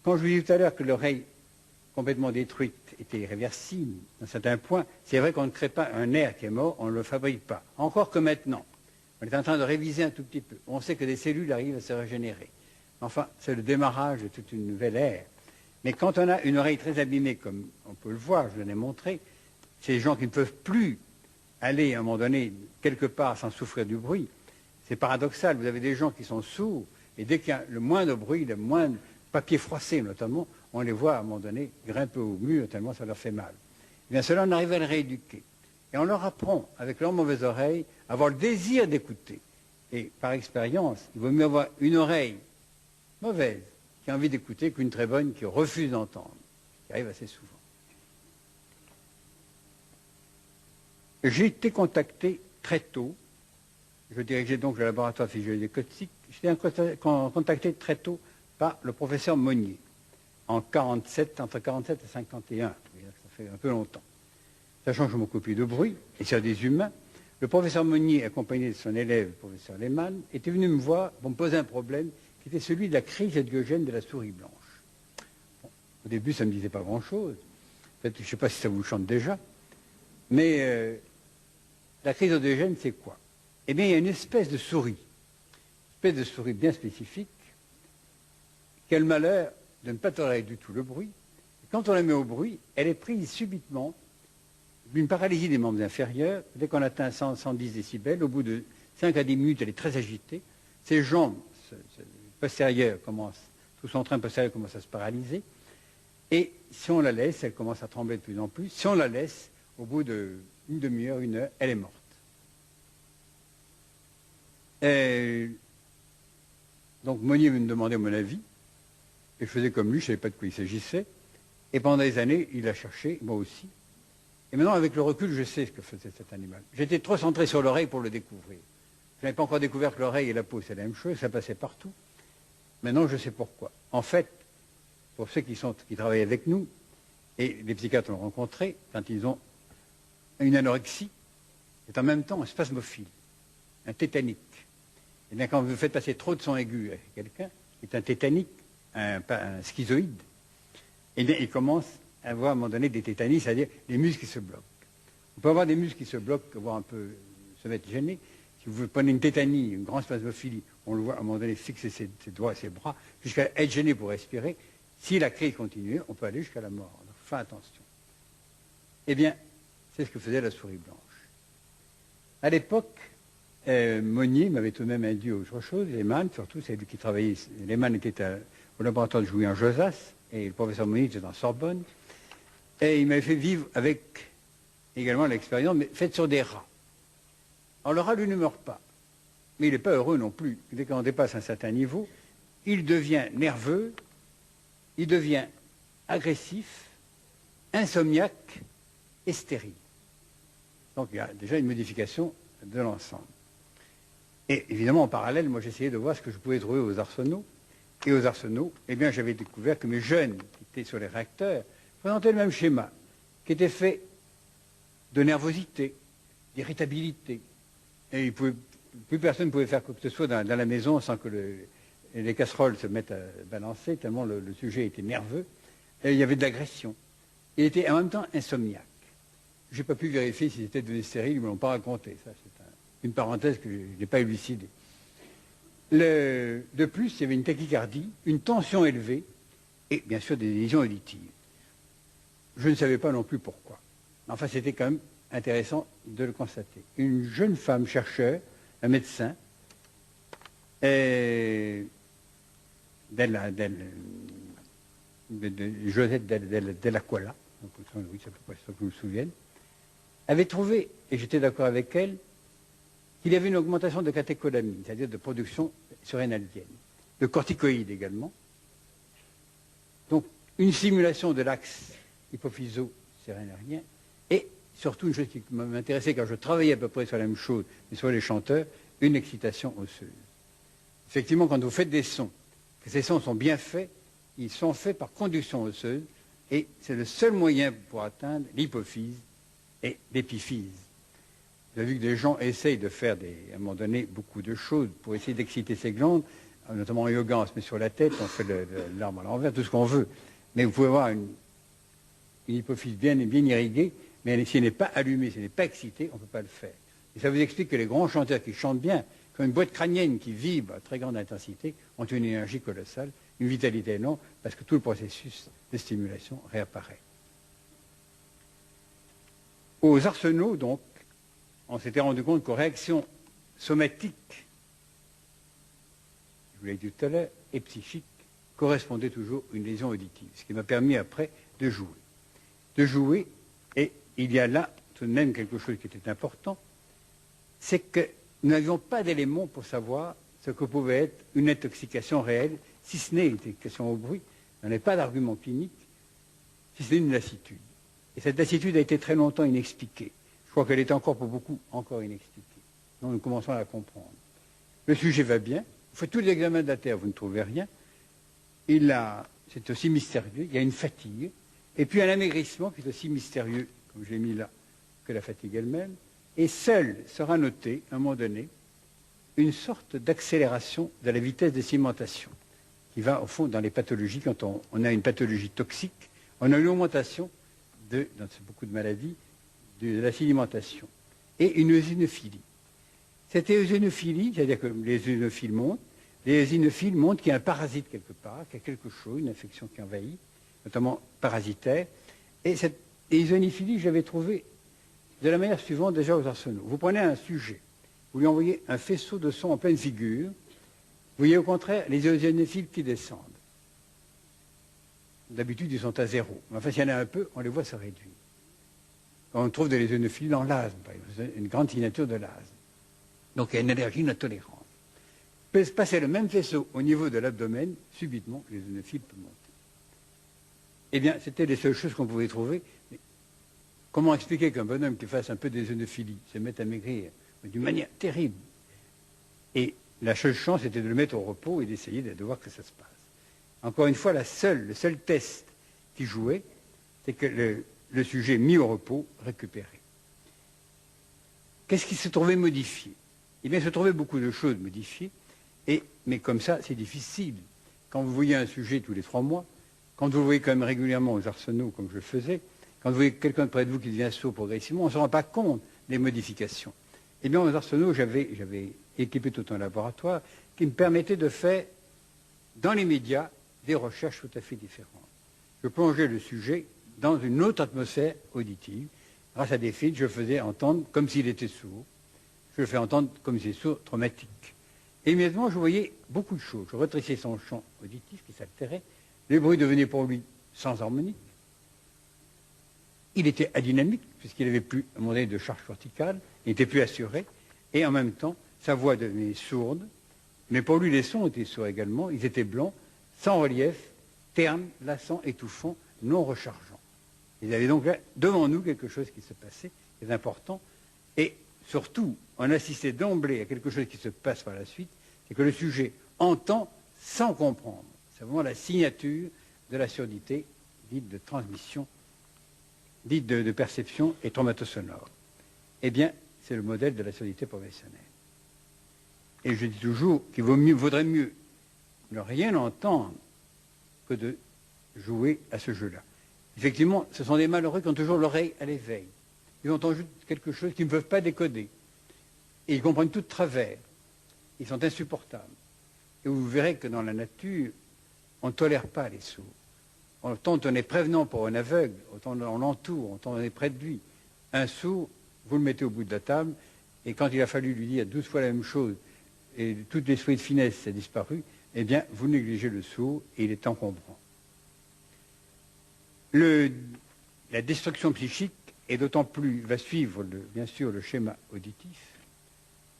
Quand je vous dis tout à l'heure que l'oreille complètement détruite était irréversible, à un certain point, c'est vrai qu'on ne crée pas un nerf qui est mort, on ne le fabrique pas. Encore que maintenant, on est en train de réviser un tout petit peu. On sait que des cellules arrivent à se régénérer. Enfin, c'est le démarrage de toute une nouvelle ère. Mais quand on a une oreille très abîmée, comme on peut le voir, je l'ai montré, ces gens qui ne peuvent plus aller à un moment donné quelque part sans souffrir du bruit, c'est paradoxal. Vous avez des gens qui sont sourds, et dès qu'il y a le moindre bruit, le moindre papier froissé notamment, on les voit à un moment donné grimper au mur tellement ça leur fait mal. Eh bien, cela, on arrive à le rééduquer. Et on leur apprend, avec leur mauvaise oreille, à avoir le désir d'écouter. Et par expérience, il vaut mieux avoir une oreille mauvaise qui a envie d'écouter qu'une très bonne qui refuse d'entendre, qui arrive assez souvent. J'ai été contacté très tôt, je dirigeais donc le laboratoire de physiologie aquatique, j'ai été contacté très tôt par le professeur Monnier, en 47, entre 47 et 51, ça fait un peu longtemps. Sachant que je m'occupais de bruit, et sur des humains, le professeur Monnier, accompagné de son élève, le professeur Lehmann, était venu me voir pour me poser un problème qui était celui de la crise endogène de la souris blanche. Bon, au début, ça ne me disait pas grand-chose. Peut-être, je ne sais pas si ça vous chante déjà, mais la crise endogène, c'est quoi? Eh bien, il y a une espèce de souris bien spécifique, qui a le malheur de ne pas tolérer du tout le bruit. Et quand on la met au bruit, elle est prise subitement d'une paralysie des membres inférieurs. Dès qu'on atteint 100, 110 décibels, au bout de 5 à 10 minutes, elle est très agitée. Ses jambes postérieures commencent, tout son train postérieur commence à se paralyser. Et si on la laisse, elle commence à trembler de plus en plus. Si on la laisse, au bout d'une demi-heure, une heure, elle est morte. Donc Monnier me demandait mon avis. Et je faisais comme lui, je ne savais pas de quoi il s'agissait. Et pendant des années, il a cherché, moi aussi. Et maintenant, avec le recul, je sais ce que faisait cet animal. J'étais trop centré sur l'oreille pour le découvrir. Je n'avais pas encore découvert que l'oreille et la peau, c'est la même chose, ça passait partout. Maintenant, je sais pourquoi. En fait, pour ceux qui travaillent avec nous, et les psychiatres l'ont rencontré, quand ils ont une anorexie, c'est en même temps un spasmophile, un tétanique. Et bien, quand vous faites passer trop de son aigu à quelqu'un, qui est un tétanique, un schizoïde, eh bien, il commence à avoir à un moment donné des tétanies, c'est-à-dire des muscles qui se bloquent. On peut avoir des muscles qui se bloquent, voire un peu se mettre gênés. Si vous prenez une tétanie, une grande spasmophilie, on le voit à un moment donné fixer ses doigts et ses bras, jusqu'à être gêné pour respirer. Si la crise continue, on peut aller jusqu'à la mort. Donc, fais attention. Eh bien, c'est ce que faisait la souris blanche. À l'époque, Monnier m'avait tout de même induit autre chose, Lehmann, surtout, c'est lui qui travaillait. Lehmann était au laboratoire de Jouy en Josas, et le professeur Monnier était en Sorbonne. Et il m'avait fait vivre avec également l'expérience, mais faite sur des rats. Alors le rat, lui, ne meurt pas. Mais il n'est pas heureux non plus. Dès qu'on dépasse un certain niveau, il devient nerveux, il devient agressif, insomniaque et stérile. Donc il y a déjà une modification de l'ensemble. Et évidemment, en parallèle, moi j'essayais de voir ce que je pouvais trouver aux arsenaux. Et aux arsenaux, eh bien j'avais découvert que mes jeunes qui étaient sur les réacteurs présentaient le même schéma, qui était fait de nervosité, d'irritabilité. Et plus personne ne pouvait faire quoi que ce soit dans la maison sans que les casseroles se mettent à balancer, tellement le sujet était nerveux. Et il y avait de l'agression. Il était en même temps insomniaque. Je n'ai pas pu vérifier s'ils étaient devenus stériles, ils ne me l'ont pas raconté. Ça, c'est une parenthèse que je n'ai pas élucidée. De plus, il y avait une tachycardie, une tension élevée et bien sûr des lésions auditives. Je ne savais pas non plus pourquoi. Enfin, c'était quand même intéressant de le constater. Une jeune femme chercheur, un médecin, Josette Dell'Aquila, oui, c'est à peu près ça que je me souvienne, avait trouvé, et j'étais d'accord avec elle, qu'il y avait une augmentation de catécholamine, c'est-à-dire de production surrénalienne, de corticoïdes également. Donc, une stimulation de l'axe hypophyso-sérénalien et surtout une chose qui m'intéressait quand je travaillais à peu près sur la même chose, mais sur les chanteurs, une excitation osseuse. Effectivement, quand vous faites des sons, que ces sons sont bien faits, ils sont faits par conduction osseuse et c'est le seul moyen pour atteindre l'hypophyse et l'épiphyse. Vous avez vu que des gens essayent de faire, à un moment donné, beaucoup de choses pour essayer d'exciter ces glandes, notamment en yoga, on se met sur la tête, on fait l'arbre à l'envers, tout ce qu'on veut. Mais vous pouvez avoir une hypophyse bien irriguée, mais si elle n'est pas allumée, si elle n'est pas excitée, on ne peut pas le faire. Et ça vous explique que les grands chanteurs qui chantent bien, qui ont une boîte crânienne qui vibre à très grande intensité, ont une énergie colossale, une vitalité énorme, parce que tout le processus de stimulation réapparaît. Aux arsenaux, donc, on s'était rendu compte qu'aux réactions somatiques, je vous l'ai dit tout à l'heure, et psychiques, correspondait toujours une lésion auditive, ce qui m'a permis après de jouer. De jouer, et il y a là tout de même quelque chose qui était important, c'est que nous n'avions pas d'éléments pour savoir ce que pouvait être une intoxication réelle, si ce n'est une intoxication au bruit, on n'avait pas d'argument clinique, si ce n'est une lassitude. Et cette lassitude a été très longtemps inexpliquée. Je crois qu'elle est encore pour beaucoup encore inexpliquée. Donc nous commençons à la comprendre. Le sujet va bien, vous faites tous les examens de la Terre, vous ne trouvez rien. C'est aussi mystérieux, il y a une fatigue, et puis un amaigrissement qui est aussi mystérieux, comme je l'ai mis là, que la fatigue elle-même. Et seul sera noté, à un moment donné, une sorte d'accélération de la vitesse de cimentation, qui va, au fond, dans les pathologies, quand on a une pathologie toxique, on a une augmentation, dans beaucoup de maladies, de la sédimentation, et une eosinophilie. Cette eosinophilie, c'est-à-dire que les eosinophiles montent, qu'il y a un parasite quelque part, qu'il y a quelque chose, une infection qui envahit, notamment parasitaire, et cette eosinophilie, je l'avais trouvée de la manière suivante déjà aux arsenaux. Vous prenez un sujet, vous lui envoyez un faisceau de son en pleine figure, vous voyez au contraire les eosinophiles qui descendent. D'habitude, ils sont à zéro. Mais enfin, s'il y en a un peu, on les voit se réduire. On trouve des eosinophiles dans l'asthme, par exemple, une grande signature de l'asthme. Donc il y a une allergie, une intolérance. Peut se passer le même faisceau au niveau de l'abdomen, subitement, les eosinophiles peuvent monter. Eh bien, c'était les seules choses qu'on pouvait trouver. Mais comment expliquer qu'un bonhomme qui fasse un peu d'eosinophilie se mette à maigrir d'une manière terrible? Et la seule chance était de le mettre au repos et d'essayer de voir que ça se passe. Encore une fois, le seul test qui jouait, c'est que le sujet mis au repos récupérait. Qu'est-ce qui se trouvait modifié? Eh bien, il se trouvait beaucoup de choses modifiées, mais comme ça, c'est difficile. Quand vous voyez un sujet tous les 3 mois, quand vous le voyez quand même régulièrement aux arsenaux, comme je le faisais, quand vous voyez quelqu'un près de vous qui devient sourd progressivement, on ne se rend pas compte des modifications. Eh bien, aux arsenaux, j'avais équipé tout un laboratoire qui me permettait de faire, dans les médias, des recherches tout à fait différentes. Je plongeais le sujet dans une autre atmosphère auditive. Grâce à des filtres, je le faisais entendre comme s'il était sourd. Je le fais entendre comme s'il est sourd, traumatique. Et immédiatement, je voyais beaucoup de choses. Je retrécissais son champ auditif qui s'altérait. Les bruits devenaient pour lui sans harmonique. Il était adynamique, puisqu'il n'avait plus un moment donné de charge corticale. Il n'était plus assuré. Et en même temps, sa voix devenait sourde. Mais pour lui, les sons étaient sourds également. Ils étaient blancs, sans relief, ternes, lassants, étouffants, non rechargeants. Il y avait donc là, devant nous, quelque chose qui se passait, qui est important. Et surtout, on assistait d'emblée à quelque chose qui se passe par la suite, c'est que le sujet entend sans comprendre. C'est vraiment la signature de la surdité, dite de transmission, dite de perception et traumatosonore. Eh bien, c'est le modèle de la surdité professionnelle. Et je dis toujours qu'il vaudrait mieux ne rien entendre que de jouer à ce jeu-là. Effectivement, ce sont des malheureux qui ont toujours l'oreille à l'éveil. Ils ont entendu quelque chose qu'ils ne peuvent pas décoder. Et ils comprennent tout de travers. Ils sont insupportables. Et vous verrez que dans la nature, on ne tolère pas les sourds. Autant on est prévenant pour un aveugle, autant on l'entoure, autant on est près de lui. Un sourd, vous le mettez au bout de la table, et quand il a fallu lui dire 12 fois la même chose, et tout l'esprit de finesse a disparu, eh bien, vous négligez le sourd, et il est encombrant. la destruction psychique est d'autant plus, va suivre bien sûr le schéma auditif,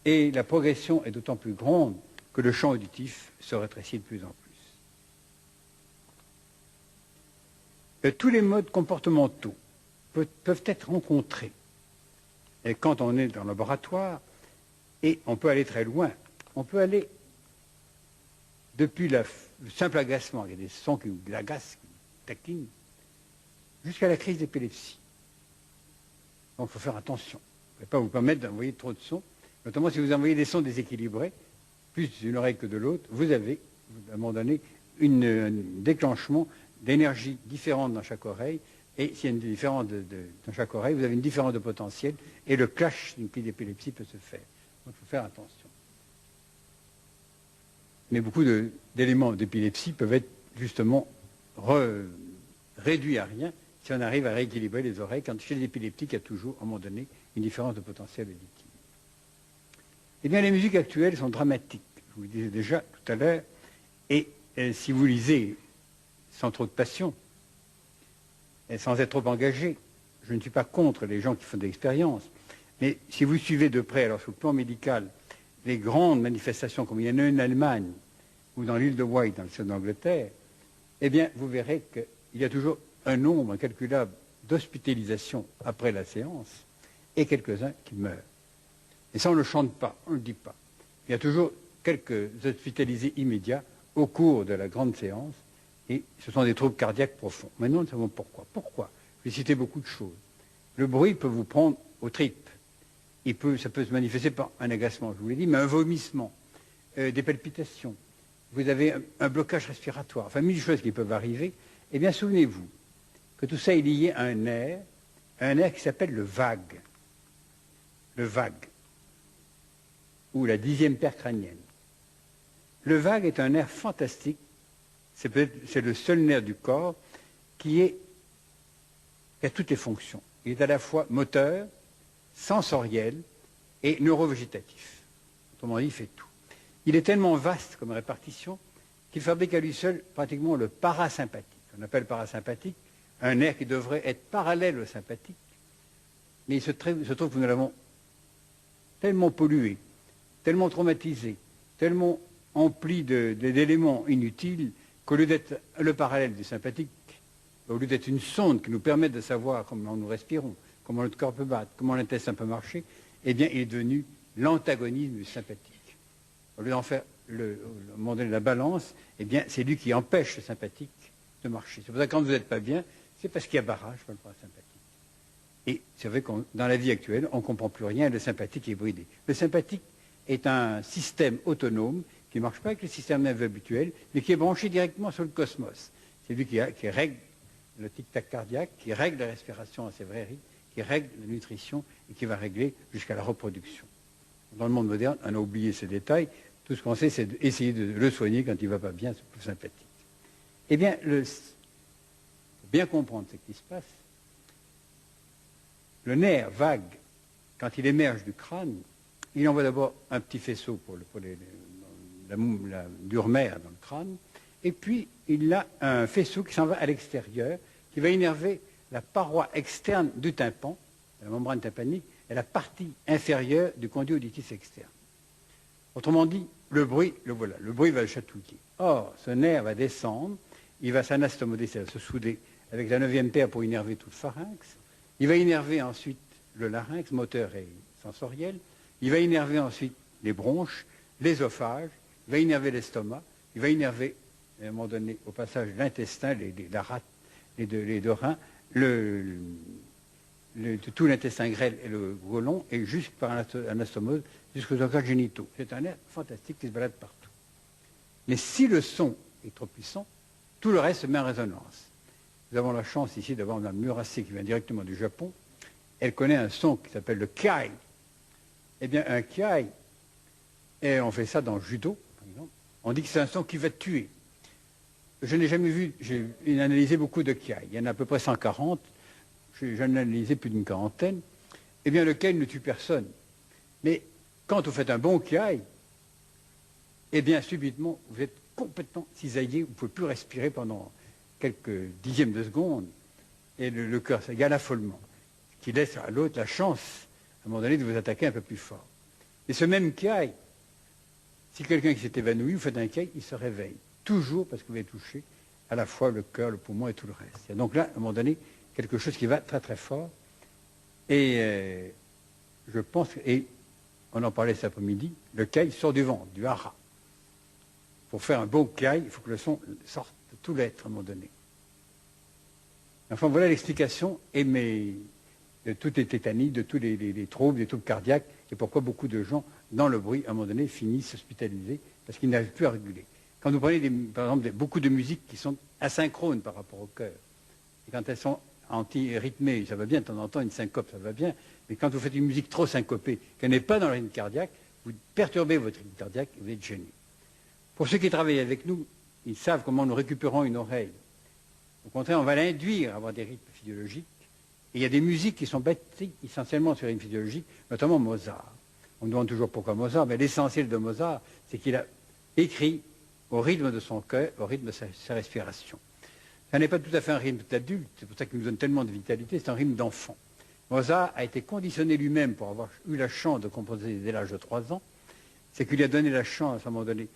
et la progression est d'autant plus grande que le champ auditif se rétrécit de plus en plus. Tous les modes comportementaux peuvent être rencontrés. Et quand on est dans le laboratoire, et on peut aller très loin, on peut aller depuis le simple agacement, il y a des sons qui vous agacent, qui vous taquinent, jusqu'à la crise d'épilepsie. Donc il faut faire attention. Vous ne pouvez pas vous permettre d'envoyer trop de sons, notamment si vous envoyez des sons déséquilibrés, plus d'une oreille que de l'autre, vous avez, à un moment donné, un déclenchement d'énergie différente dans chaque oreille, et s'il y a une différence dans chaque oreille, vous avez une différence de potentiel, et le clash d'une crise d'épilepsie peut se faire. Donc il faut faire attention. Mais beaucoup d'éléments d'épilepsie peuvent être justement réduits à rien si on arrive à rééquilibrer les oreilles, quand chez les épileptiques, il y a toujours, à un moment donné, une différence de potentiel auditif. Eh bien, les musiques actuelles sont dramatiques, je vous le disais déjà tout à l'heure, et si vous lisez sans trop de passion, et sans être trop engagé, je ne suis pas contre les gens qui font de l'expérience, mais si vous suivez de près, alors sur le plan médical, les grandes manifestations, comme il y en a une en Allemagne, ou dans l'île de Wight, dans le sud d'Angleterre, eh bien, vous verrez qu'il y a toujours un nombre incalculable d'hospitalisations après la séance, et quelques-uns qui meurent. Et ça, on ne le chante pas, on ne le dit pas. Il y a toujours quelques hospitalisés immédiats au cours de la grande séance, et ce sont des troubles cardiaques profonds. Maintenant, nous savons pourquoi. Pourquoi? Je vais citer beaucoup de choses. Le bruit peut vous prendre aux tripes. Ça peut se manifester par un agacement, je vous l'ai dit, mais un vomissement, des palpitations. Vous avez un blocage respiratoire, enfin, mille choses qui peuvent arriver. Eh bien, souvenez-vous que tout ça est lié à un nerf qui s'appelle le vague. Le vague, ou la 10e paire crânienne. Le vague est un nerf fantastique. C'est le seul nerf du corps qui a toutes les fonctions. Il est à la fois moteur, sensoriel et neurovégétatif. Autrement dit, il fait tout. Il est tellement vaste comme répartition qu'il fabrique à lui seul pratiquement le parasympathique. On appelle parasympathique un nerf qui devrait être parallèle au sympathique, mais il se trouve que nous l'avons tellement pollué, tellement traumatisé, tellement empli d'éléments inutiles, qu'au lieu d'être le parallèle du sympathique, au lieu d'être une sonde qui nous permet de savoir comment nous respirons, comment notre corps peut battre, comment l'intestin peut marcher, eh bien, il est devenu l'antagonisme du sympathique. Au lieu d'en faire au moment donné la balance, eh bien, c'est lui qui empêche le sympathique de marcher. C'est pour ça que quand vous n'êtes pas bien, c'est parce qu'il y a barrage pour le parasympathique. Et c'est vrai que dans la vie actuelle, on ne comprend plus rien, le sympathique est bridé. Le sympathique est un système autonome qui ne marche pas avec le système nerveux habituel, mais qui est branché directement sur le cosmos. C'est lui qui règle le tic-tac cardiaque, qui règle la respiration à ses vrais rythmes, qui règle la nutrition et qui va régler jusqu'à la reproduction. Dans le monde moderne, on a oublié ces détails. Tout ce qu'on sait, c'est d'essayer de le soigner quand il ne va pas bien, c'est plus sympathique. Eh bien, il faut bien comprendre ce qui se passe. Le nerf vague, quand il émerge du crâne, il envoie d'abord un petit faisceau pour la dure-mère dans le crâne, et puis il a un faisceau qui s'en va à l'extérieur, qui va innerver la paroi externe du tympan, la membrane tympanique, et la partie inférieure du conduit auditif externe. Autrement dit, le bruit, le voilà, le bruit va le chatouiller. Or, ce nerf va descendre, il va s'anastomoder, c'est-à-dire se souder avec la 9e paire pour innerver tout le pharynx. Il va innerver ensuite le larynx, moteur et sensoriel. Il va innerver ensuite les bronches, l'ésophage. Il va innerver l'estomac. Il va innerver, à un moment donné, au passage, l'intestin, la rate, les deux reins, tout l'intestin grêle et le côlon, et jusque par anastomose jusqu'aux organes génitaux. C'est un nerf fantastique qui se balade partout. Mais si le son est trop puissant, tout le reste se met en résonance. Nous avons la chance ici d'avoir Mme Murase qui vient directement du Japon. Elle connaît un son qui s'appelle le kiai. Eh bien, un kiai, et on fait ça dans le judo, par exemple, on dit que c'est un son qui va tuer. Je n'ai jamais vu, j'ai analysé beaucoup de kiai. Il y en a à peu près 140. J'en ai analysé plus d'une quarantaine. Eh bien, le kiai ne tue personne. Mais quand vous faites un bon kiai, eh bien, subitement, vous êtes complètement cisaillé, vous ne pouvez plus respirer pendant quelques dixièmes de seconde. et le cœur s'égale affolement, ce qui laisse à l'autre la chance, à un moment donné, de vous attaquer un peu plus fort. Et ce même caille, si quelqu'un qui s'est évanoui, vous faites un caille, il se réveille. Toujours parce que vous avez touché à la fois le cœur, le poumon et tout le reste. Et donc là, à un moment donné, quelque chose qui va très très fort. Et je pense, et on en parlait cet après-midi, le caille sort du ventre, du hara. Pour faire un bon caille, il faut que le son sorte de tout l'être à un moment donné. Enfin, voilà l'explication de toutes les tétanies, de tous les troubles, des troubles cardiaques, et pourquoi beaucoup de gens, dans le bruit, à un moment donné, finissent hospitalisés, parce qu'ils n'arrivent plus à réguler. Quand vous prenez, par exemple, beaucoup de musiques qui sont asynchrones par rapport au cœur, et quand elles sont anti-rythmées, ça va bien, de temps en temps, une syncope, ça va bien, mais quand vous faites une musique trop syncopée, qu'elle n'est pas dans le rythme cardiaque, vous perturbez votre rythme cardiaque et vous êtes gêné. Pour ceux qui travaillent avec nous, ils savent comment nous récupérons une oreille. Au contraire, on va l'induire à avoir des rythmes physiologiques. Et il y a des musiques qui sont bâties essentiellement sur une rythme physiologique, notamment Mozart. On me demande toujours pourquoi Mozart, mais l'essentiel de Mozart, c'est qu'il a écrit au rythme de son cœur, au rythme de sa respiration. Ça n'est pas tout à fait un rythme d'adulte, c'est pour ça qu'il nous donne tellement de vitalité, c'est un rythme d'enfant. Mozart a été conditionné lui-même pour avoir eu la chance de composer dès l'âge de 3 ans, c'est qu'il lui a donné la chance, à un moment donné,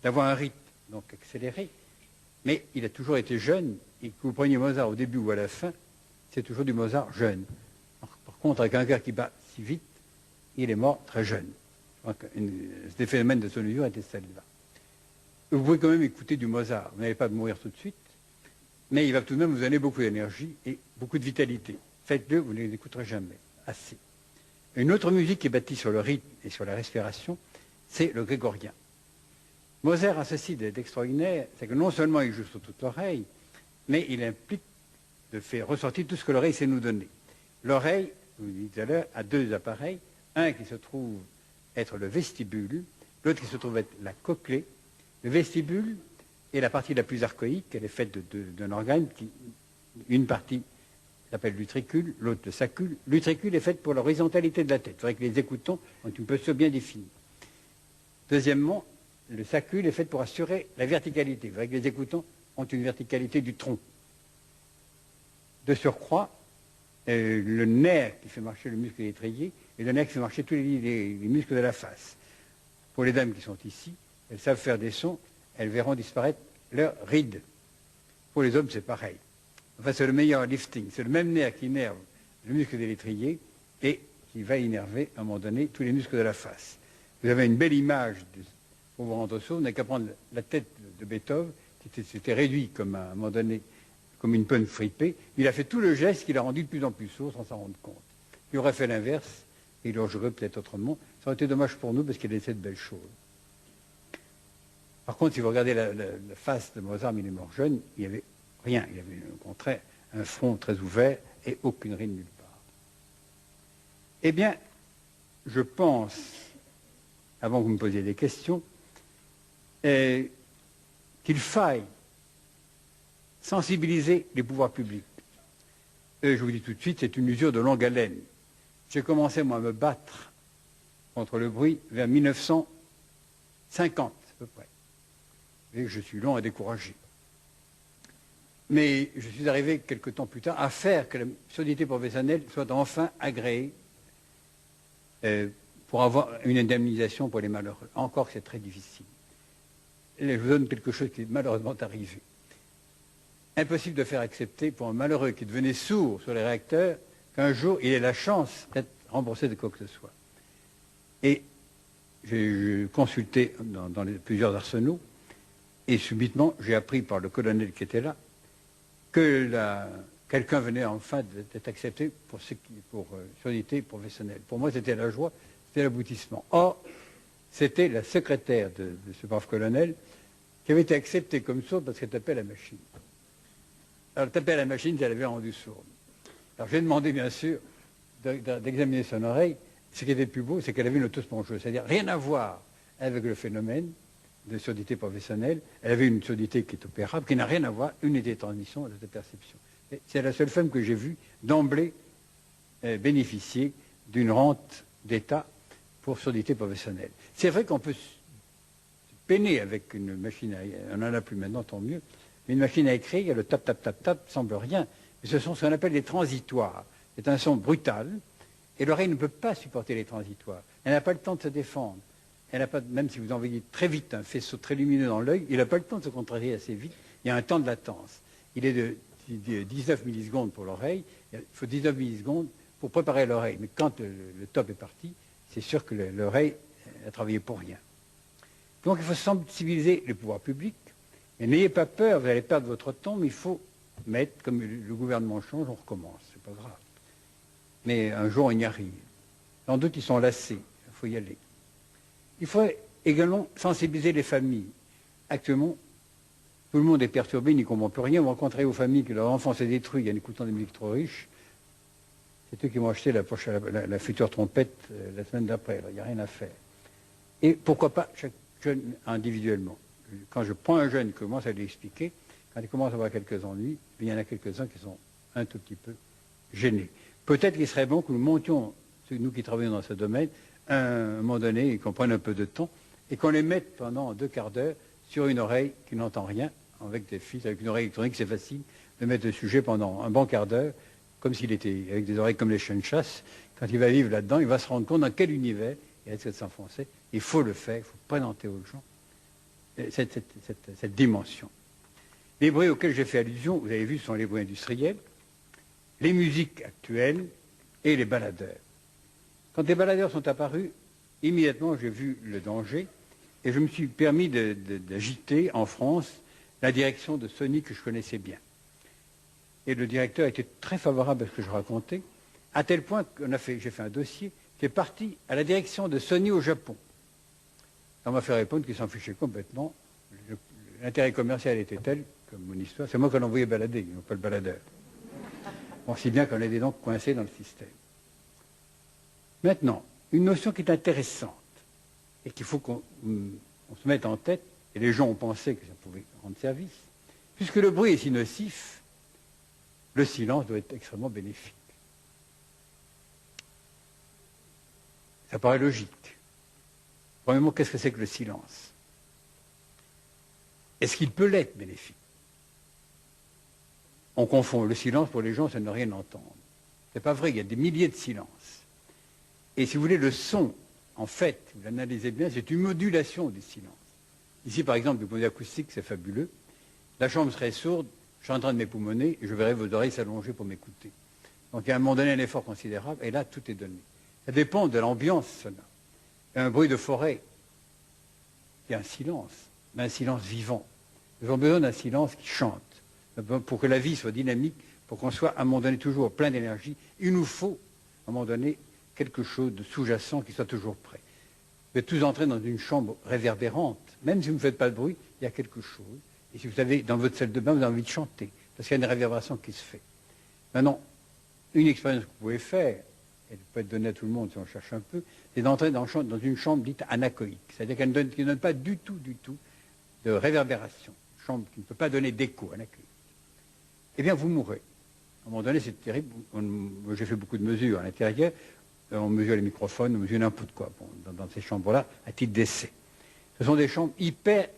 d'avoir un rythme donc accéléré, mais il a toujours été jeune, et que vous preniez Mozart au début ou à la fin, c'est toujours du Mozart jeune. Par contre, avec un cœur qui bat si vite, il est mort très jeune. Ce phénomène de son usure était celle-là. Vous pouvez quand même écouter du Mozart, vous n'allez pas mourir tout de suite, mais il va tout de même vous donner beaucoup d'énergie et beaucoup de vitalité. Faites-le, vous ne les écouterez jamais. Assez. Une autre musique qui est bâtie sur le rythme et sur la respiration, c'est le grégorien. Mozart a ceci d'extraordinaire, c'est que non seulement il joue sur toute l'oreille, mais il implique de faire ressortir tout ce que l'oreille sait nous donner. L'oreille, je vous l'ai dit tout à l'heure, a deux appareils, un qui se trouve être le vestibule, l'autre qui se trouve être la cochlée. Le vestibule est la partie la plus archaïque, elle est faite d'un organe qui, une partie s'appelle l'utricule, l'autre le sacule. L'utricule est faite pour l'horizontalité de la tête. Il faudrait que les écoutons ont une posture bien définie. Deuxièmement, le sacule est fait pour assurer la verticalité. Il faudrait que les écoutants ont une verticalité du tronc. De surcroît, le nerf qui fait marcher le muscle étrier et le nerf qui fait marcher tous les muscles de la face. Pour les dames qui sont ici, elles savent faire des sons, elles verront disparaître leurs rides. Pour les hommes, c'est pareil. Enfin, c'est le meilleur lifting. C'est le même nerf qui innerve le muscle de l'étrier et qui va innerver, à un moment donné, tous les muscles de la face. Vous avez une belle image pour vous rendre sourd. Vous n'avez qu'à prendre la tête de Beethoven, qui s'était réduit comme à un moment donné, comme une peine fripée. Il a fait tout le geste qui l'a rendu de plus en plus sourd sans s'en rendre compte. Il aurait fait l'inverse, et il aurait joué peut-être autrement. Ça aurait été dommage pour nous parce qu'il a laissé de belles choses. Par contre, si vous regardez la face de Mozart, il est mort jeune, il n'y avait rien. Il avait au contraire un front très ouvert et aucune ride nulle part. Eh bien, je pense, avant que vous me posiez des questions, qu'il faille sensibiliser les pouvoirs publics. Et je vous dis tout de suite, c'est une usure de longue haleine. J'ai commencé, moi, à me battre contre le bruit vers 1950, à peu près. Et je suis long à décourager. Mais je suis arrivé quelque temps plus tard à faire que la surdité professionnelle soit enfin agréée pour avoir une indemnisation pour les malheureux. Encore que c'est très difficile. Et je vous donne quelque chose qui est malheureusement arrivé. Impossible de faire accepter pour un malheureux qui devenait sourd sur les réacteurs qu'un jour il ait la chance d'être remboursé de quoi que ce soit. Et j'ai consulté dans plusieurs arsenaux et subitement j'ai appris par le colonel qui était là que quelqu'un venait enfin d'être accepté pour surdité professionnelle. Pour moi c'était la joie, c'était l'aboutissement. Or, c'était la secrétaire de ce brave colonel qui avait été acceptée comme sourde parce qu'elle tapait à la machine. Alors, elle tapait à la machine, elle avait rendu sourde. Alors, j'ai demandé, bien sûr, d'examiner son oreille. Ce qui était le plus beau, c'est qu'elle avait une autospongeuse. C'est-à-dire, rien à voir avec le phénomène de surdité professionnelle. Elle avait une surdité qui est opérable, qui n'a rien à voir, une unité de transmission de perception. C'est la seule femme que j'ai vue d'emblée bénéficier d'une rente d'État pour surdité professionnelle. C'est vrai qu'on peut peiner avec une machine on n'en a plus maintenant, tant mieux, mais une machine à écrire, le tap, tap, tap, tap, semble rien, Et ce sont ce qu'on appelle des transitoires. C'est un son brutal, et l'oreille ne peut pas supporter les transitoires. Elle n'a pas le temps de se défendre. Elle n'a pas, même si vous envoyez très vite un faisceau très lumineux dans l'œil, il n'a pas le temps de se contrarier assez vite. Il y a un temps de latence. Il est de 19 millisecondes pour l'oreille. Il faut 19 millisecondes pour préparer l'oreille. Mais quand le top est parti, c'est sûr que l'oreille a travaillé pour rien. Donc il faut sensibiliser les pouvoirs publics. Et n'ayez pas peur, vous allez perdre votre temps, mais il faut mettre, comme le gouvernement change, on recommence. C'est pas grave. Mais un jour, on y arrive. Sans doute, ils sont lassés. Il faut y aller. Il faut également sensibiliser les familles. Actuellement, tout le monde est perturbé, il n'y comprend plus rien. Vous rencontrez vos familles que leur enfant s'est détruit en écoutant des musiques trop riches. C'est eux qui vont acheter la future trompette la semaine d'après. Il n'y a rien à faire. Et pourquoi pas chaque jeune individuellement. Quand je prends un jeune qui commence à lui expliquer, quand il commence à avoir quelques ennuis, il y en a quelques-uns qui sont un tout petit peu gênés. Peut-être qu'il serait bon que nous montions, nous qui travaillons dans ce domaine, à un moment donné, et qu'on prenne un peu de temps, et qu'on les mette pendant 2 quarts d'heure sur une oreille qui n'entend rien, avec des fils, avec une oreille électronique, c'est facile de mettre le sujet pendant un bon quart d'heure, comme s'il était avec des oreilles comme les chiens de chasse. Quand il va vivre là-dedans, il va se rendre compte dans quel univers il risque de s'enfoncer. Il faut le faire, il faut présenter aux gens cette dimension. Les bruits auxquels j'ai fait allusion, vous avez vu, ce sont les bruits industriels, les musiques actuelles et les baladeurs. Quand les baladeurs sont apparus, immédiatement j'ai vu le danger et je me suis permis d'agiter en France la direction de Sony que je connaissais bien. Et le directeur était très favorable à ce que je racontais, à tel point que j'ai fait un dossier qui est parti à la direction de Sony au Japon. On m'a fait répondre qu'il s'en fichait complètement. L'intérêt commercial était tel, comme mon histoire, c'est moi qui l'ai envoyé balader, ils n'ont pas le baladeur. Bon, si bien qu'on est donc coincé dans le système. Maintenant, une notion qui est intéressante et qu'il faut qu'on se mette en tête, et les gens ont pensé que ça pouvait rendre service, puisque le bruit est si nocif, le silence doit être extrêmement bénéfique. Ça paraît logique. Premièrement, qu'est-ce que c'est que le silence? Est-ce qu'il peut l'être bénéfique? On confond le silence pour les gens, c'est ne rien entendre. C'est pas vrai, il y a des milliers de silences. Et si vous voulez, le son, en fait, vous l'analysez bien, c'est une modulation du silence. Ici, par exemple, du point de vue acoustique, c'est fabuleux. La chambre serait sourde, je suis en train de m'époumoner, et je verrai vos oreilles s'allonger pour m'écouter. Donc, il y a à un moment donné un effort considérable, et là, tout est donné. Ça dépend de l'ambiance sonore. Il y a un bruit de forêt, il y a un silence, mais un silence vivant. Nous avons besoin d'un silence qui chante. Pour que la vie soit dynamique, pour qu'on soit à un moment donné toujours plein d'énergie, il nous faut, à un moment donné, quelque chose de sous-jacent qui soit toujours prêt. Vous êtes tous entrés dans une chambre réverbérante, même si vous ne faites pas de bruit, il y a quelque chose. Et si vous avez, dans votre salle de bain, vous avez envie de chanter, parce qu'il y a une réverbération qui se fait. Maintenant, une expérience que vous pouvez faire, elle peut être donnée à tout le monde si on cherche un peu, c'est d'entrer dans une chambre dite anéchoïque, c'est-à-dire qui ne donne pas du tout de réverbération, une chambre qui ne peut pas donner d'écho, anéchoïque. Eh bien, vous mourrez. À un moment donné, c'est terrible. J'ai fait beaucoup de mesures à l'intérieur. On mesure les microphones, on mesure n'importe quoi dans ces chambres-là, à titre d'essai. Ce sont des chambres hyper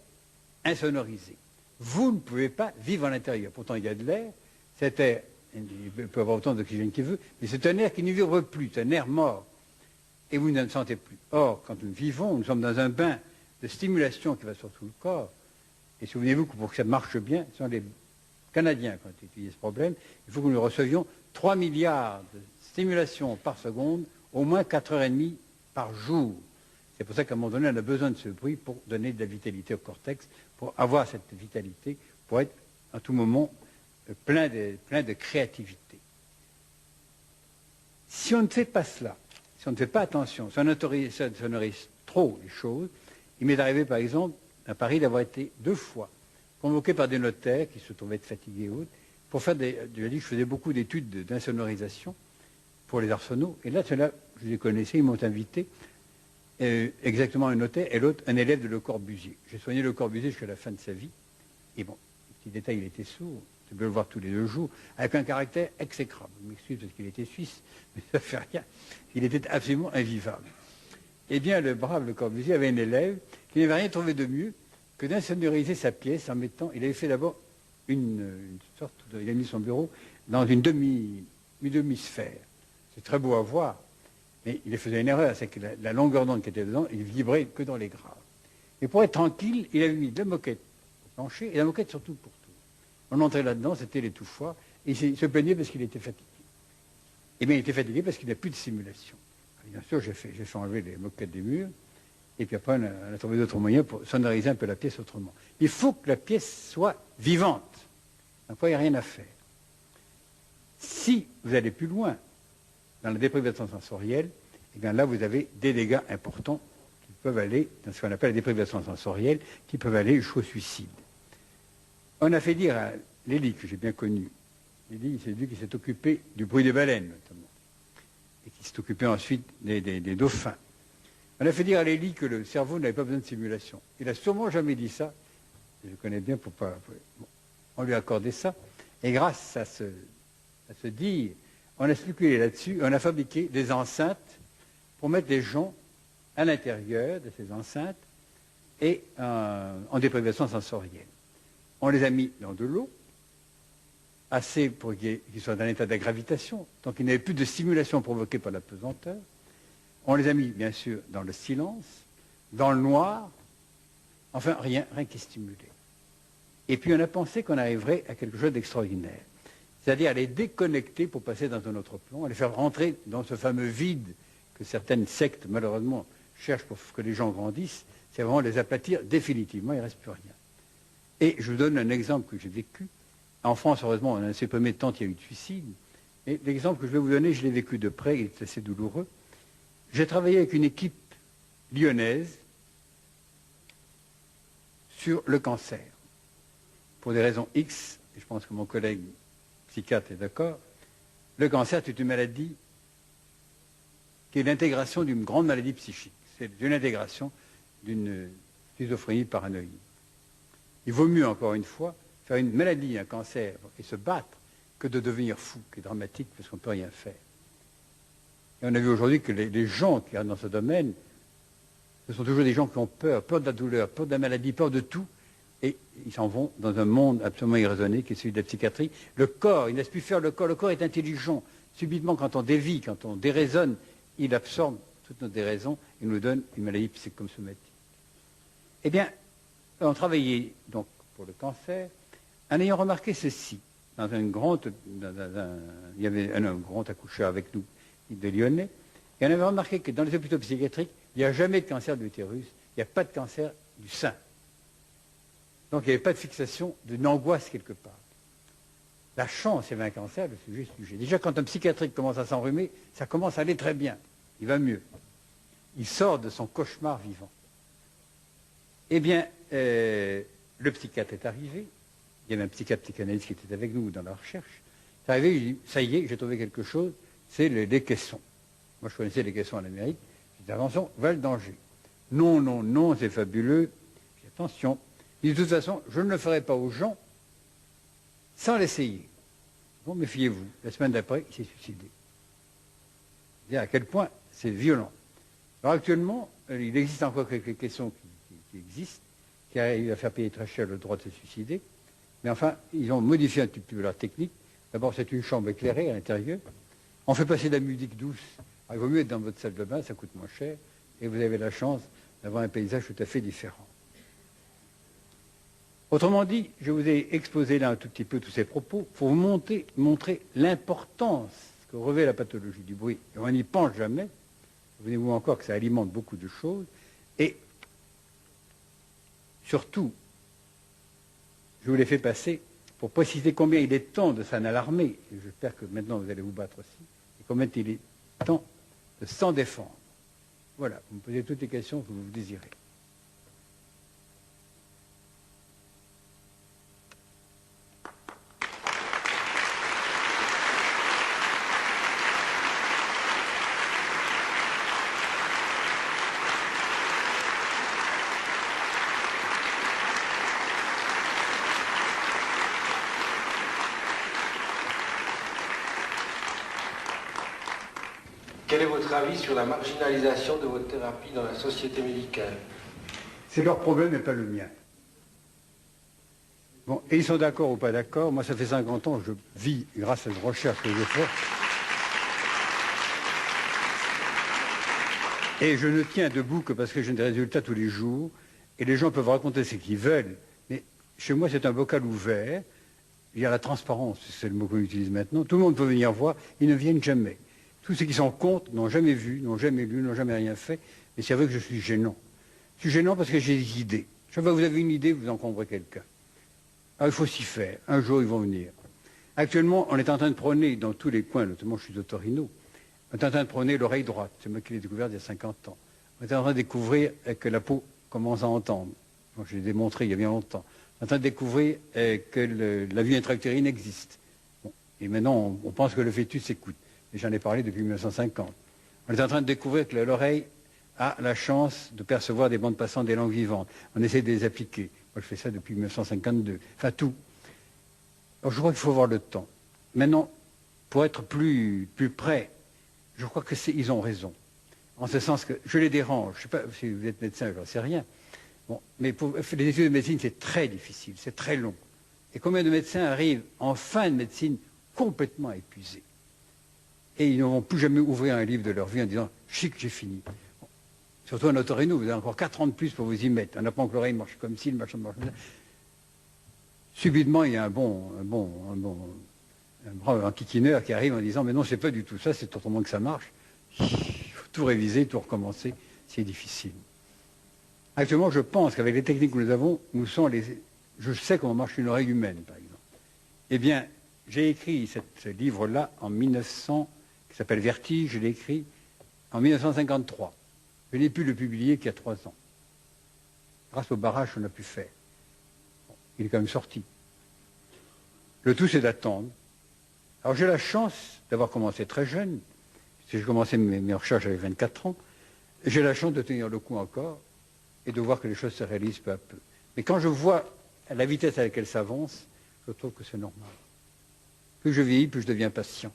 insonorisées. Vous ne pouvez pas vivre à l'intérieur. Pourtant, il y a de l'air. Cet air, il peut avoir autant d'oxygène qu'il veut, mais c'est un air qui ne vibre plus, c'est un air mort. Et vous ne le sentez plus. Or, quand nous vivons, nous sommes dans un bain de stimulation qui va sur tout le corps. Et souvenez-vous que pour que ça marche bien, ce sont les Canadiens qui ont étudié ce problème, il faut que nous recevions 3 milliards de stimulations par seconde, au moins 4h30 par jour. C'est pour ça qu'à un moment donné, on a besoin de ce bruit pour donner de la vitalité au cortex, pour avoir cette vitalité, pour être à tout moment plein de créativité. Si on ne fait pas cela, si on ne fait pas attention, si on sonorise trop les choses, il m'est arrivé par exemple à Paris d'avoir été 2 fois convoqué par des notaires qui se trouvaient être fatigués et autres, pour faire je faisais beaucoup d'études d'insonorisation pour les arsenaux, et là, ceux-là, je les connaissais, ils m'ont invité, exactement un notaire, et l'autre, un élève de Le Corbusier. J'ai soigné Le Corbusier jusqu'à la fin de sa vie, et bon, petit détail, il était sourd, je peux le voir tous les 2 jours, avec un caractère exécrable. Je m'excuse parce qu'il était suisse, mais ça ne fait rien. Il était absolument invivable. Eh bien, le brave Le Corbusier avait un élève qui n'avait rien trouvé de mieux que d'insonoriser sa pièce en mettant, il avait fait d'abord il a mis son bureau dans une demi-sphère. C'est très beau à voir, mais il faisait une erreur, c'est que la longueur d'onde qui était dedans, il vibrait que dans les graves. Et pour être tranquille, il avait mis de la moquette au plancher et la moquette surtout pour tout. On entrait là-dedans, c'était l'étouffoir, et il se plaignait parce qu'il était fatigué. Eh bien, il était fatigué parce qu'il n'a plus de simulation. Bien sûr, j'ai fait enlever les moquettes des murs, et puis après, on a trouvé d'autres moyens pour sonoriser un peu la pièce autrement. Il faut que la pièce soit vivante. Donc, il n'y a rien à faire. Si vous allez plus loin dans la déprivation sensorielle, eh bien là, vous avez des dégâts importants qui peuvent aller dans ce qu'on appelle la déprivation sensorielle, qui peuvent aller jusqu'au suicide. On a fait dire à Lélie, que j'ai bien connu, Lélie, c'est lui qui s'est occupé du bruit des baleines, notamment, et qui s'est occupé ensuite des dauphins. On a fait dire à Lélie que le cerveau n'avait pas besoin de simulation. Il n'a sûrement jamais dit ça. Je le connais bien pour pas... Bon, on lui a accordé ça. Et grâce à ce dire, on a spéculé là-dessus, on a fabriqué des enceintes pour mettre des gens à l'intérieur de ces enceintes et en déprivation sensorielle. On les a mis dans de l'eau, assez pour qu'ils soient dans un état de gravitation, donc il n'y avait plus de stimulation provoquée par la pesanteur. On les a mis, bien sûr, dans le silence, dans le noir, enfin, rien qui stimulait. Et puis on a pensé qu'on arriverait à quelque chose d'extraordinaire, c'est-à-dire à les déconnecter pour passer dans un autre plan, à les faire rentrer dans ce fameux vide que certaines sectes, malheureusement, cherchent pour que les gens grandissent, c'est vraiment les aplatir définitivement, il ne reste plus rien. Et je vous donne un exemple que j'ai vécu. En France, heureusement, on a supprimé tant il y a eu de suicides. Et l'exemple que je vais vous donner, je l'ai vécu de près, il est assez douloureux. J'ai travaillé avec une équipe lyonnaise sur le cancer. Pour des raisons X, et je pense que mon collègue psychiatre est d'accord, le cancer est une maladie qui est l'intégration d'une grande maladie psychique. C'est une intégration d'une schizophrénie paranoïde. Il vaut mieux, encore une fois, faire une maladie, un cancer, et se battre, que de devenir fou, qui est dramatique, parce qu'on ne peut rien faire. Et on a vu aujourd'hui que les gens qui sont dans ce domaine, ce sont toujours des gens qui ont peur de la douleur, peur de la maladie, peur de tout, et ils s'en vont dans un monde absolument irraisonné, qui est celui de la psychiatrie. Le corps, il ne laisse plus faire le corps est intelligent. Subitement, quand on dévie, quand on déraisonne, il absorbe toutes nos déraisons et nous donne une maladie psychosomatique. Eh bien, on travaillait donc pour le cancer, en ayant remarqué ceci, il y avait un grand accoucheur avec nous, de Lyonnais, et on avait remarqué que dans les hôpitaux psychiatriques, il n'y a jamais de cancer de l'utérus, il n'y a pas de cancer du sein. Donc il n'y avait pas de fixation d'une angoisse quelque part. La chance, il y avait un cancer, le sujet. Déjà, quand un psychiatrique commence à s'enrhumer, ça commence à aller très bien. Il va mieux. Il sort de son cauchemar vivant. Eh bien, le psychiatre est arrivé. Il y avait un psychiatre psychanalyste qui était avec nous dans la recherche. Il est arrivé, il dit, ça y est, j'ai trouvé quelque chose, c'est les caissons. Moi, je connaissais les caissons en Amérique. J'ai dit, attention, va le danger. Non, non, non, c'est fabuleux. J'ai dit, attention. Il dit, de toute façon, je ne le ferai pas aux gens sans l'essayer. Bon, méfiez-vous. La semaine d'après, il s'est suicidé. C'est-à-dire à quel point c'est violent. Alors actuellement, il existe encore quelques caissons qui existent, qui arrivent à faire payer très cher le droit de se suicider. Mais enfin, ils ont modifié un petit peu leur technique. D'abord, c'est une chambre éclairée à l'intérieur. On fait passer de la musique douce. Alors, il vaut mieux être dans votre salle de bain, ça coûte moins cher. Et vous avez la chance d'avoir un paysage tout à fait différent. Autrement dit, je vous ai exposé là un tout petit peu tous ces propos pour vous montrer l'importance que revêt la pathologie du bruit. Et on n'y pense jamais. Souvenez-vous encore que ça alimente beaucoup de choses. Et surtout, je vous l'ai fait passer pour préciser combien il est temps de s'en alarmer. Et j'espère que maintenant vous allez vous battre aussi. Et combien il est temps de s'en défendre. Voilà, vous me posez toutes les questions que vous désirez. Quel est votre avis sur la marginalisation de votre thérapie dans la société médicale? C'est leur problème et pas le mien. Bon, et ils sont d'accord ou pas d'accord. Moi, ça fait 50 ans que je vis grâce à cette recherche que je fais. Et je ne tiens debout que parce que j'ai des résultats tous les jours. Et les gens peuvent raconter ce qu'ils veulent. Mais chez moi, c'est un bocal ouvert. Il y a la transparence, c'est le mot qu'on utilise maintenant. Tout le monde peut venir voir. Ils ne viennent jamais. Tous ceux qui sont contre n'ont jamais vu, n'ont jamais lu, n'ont jamais rien fait. Et c'est vrai que je suis gênant. Je suis gênant parce que j'ai des idées. Chaque fois que vous avez une idée, vous encombrez quelqu'un. Alors, il faut s'y faire. Un jour, ils vont venir. Actuellement, on est en train de prôner dans tous les coins, notamment je suis de Torino, on est en train de prôner l'oreille droite. C'est moi qui l'ai découvert il y a 50 ans. On est en train de découvrir que la peau commence à entendre. Moi, je l'ai démontré il y a bien longtemps. On est en train de découvrir que la vie intra-utérine existe. Bon. Et maintenant, on pense que le fœtus écoute. Et j'en ai parlé depuis 1950. On est en train de découvrir que l'oreille a la chance de percevoir des bandes passantes des langues vivantes. On essaie de les appliquer. Moi, je fais ça depuis 1952. Enfin, tout. Alors, je crois qu'il faut avoir le temps. Maintenant, pour être plus près, je crois qu'ils ont raison. En ce sens que je les dérange. Je ne sais pas si vous êtes médecin, je n'en sais rien. Bon, mais pour les études de médecine, c'est très difficile, c'est très long. Et combien de médecins arrivent en fin de médecine complètement épuisés? Et ils ne vont plus jamais ouvrir un livre de leur vie en disant « chic, j'ai fini ». Bon. Surtout en Otorino, vous avez encore 4 ans de plus pour vous y mettre. On apprend que l'oreille marche comme ci, le machin marche comme ça. Subitement, il y a un brave enquiquineur qui arrive en disant « mais non, c'est pas du tout ça, c'est autrement que ça marche ». Il faut tout réviser, tout recommencer, c'est difficile. Actuellement, je pense qu'avec les techniques que nous avons, je sais comment marche une oreille humaine, par exemple. Eh bien, j'ai écrit ce livre-là en 1900, qui s'appelle Vertige, je l'ai écrit en 1953. Je n'ai pu le publier qu'il y a 3 ans. Grâce au barrage qu'on a pu faire. Bon, il est quand même sorti. Le tout, c'est d'attendre. Alors, j'ai la chance d'avoir commencé très jeune, parce que j'ai commencé mes recherches avec 24 ans. J'ai la chance de tenir le coup encore et de voir que les choses se réalisent peu à peu. Mais quand je vois la vitesse à laquelle ça avance, je trouve que c'est normal. Plus je vieillis, plus je deviens patient.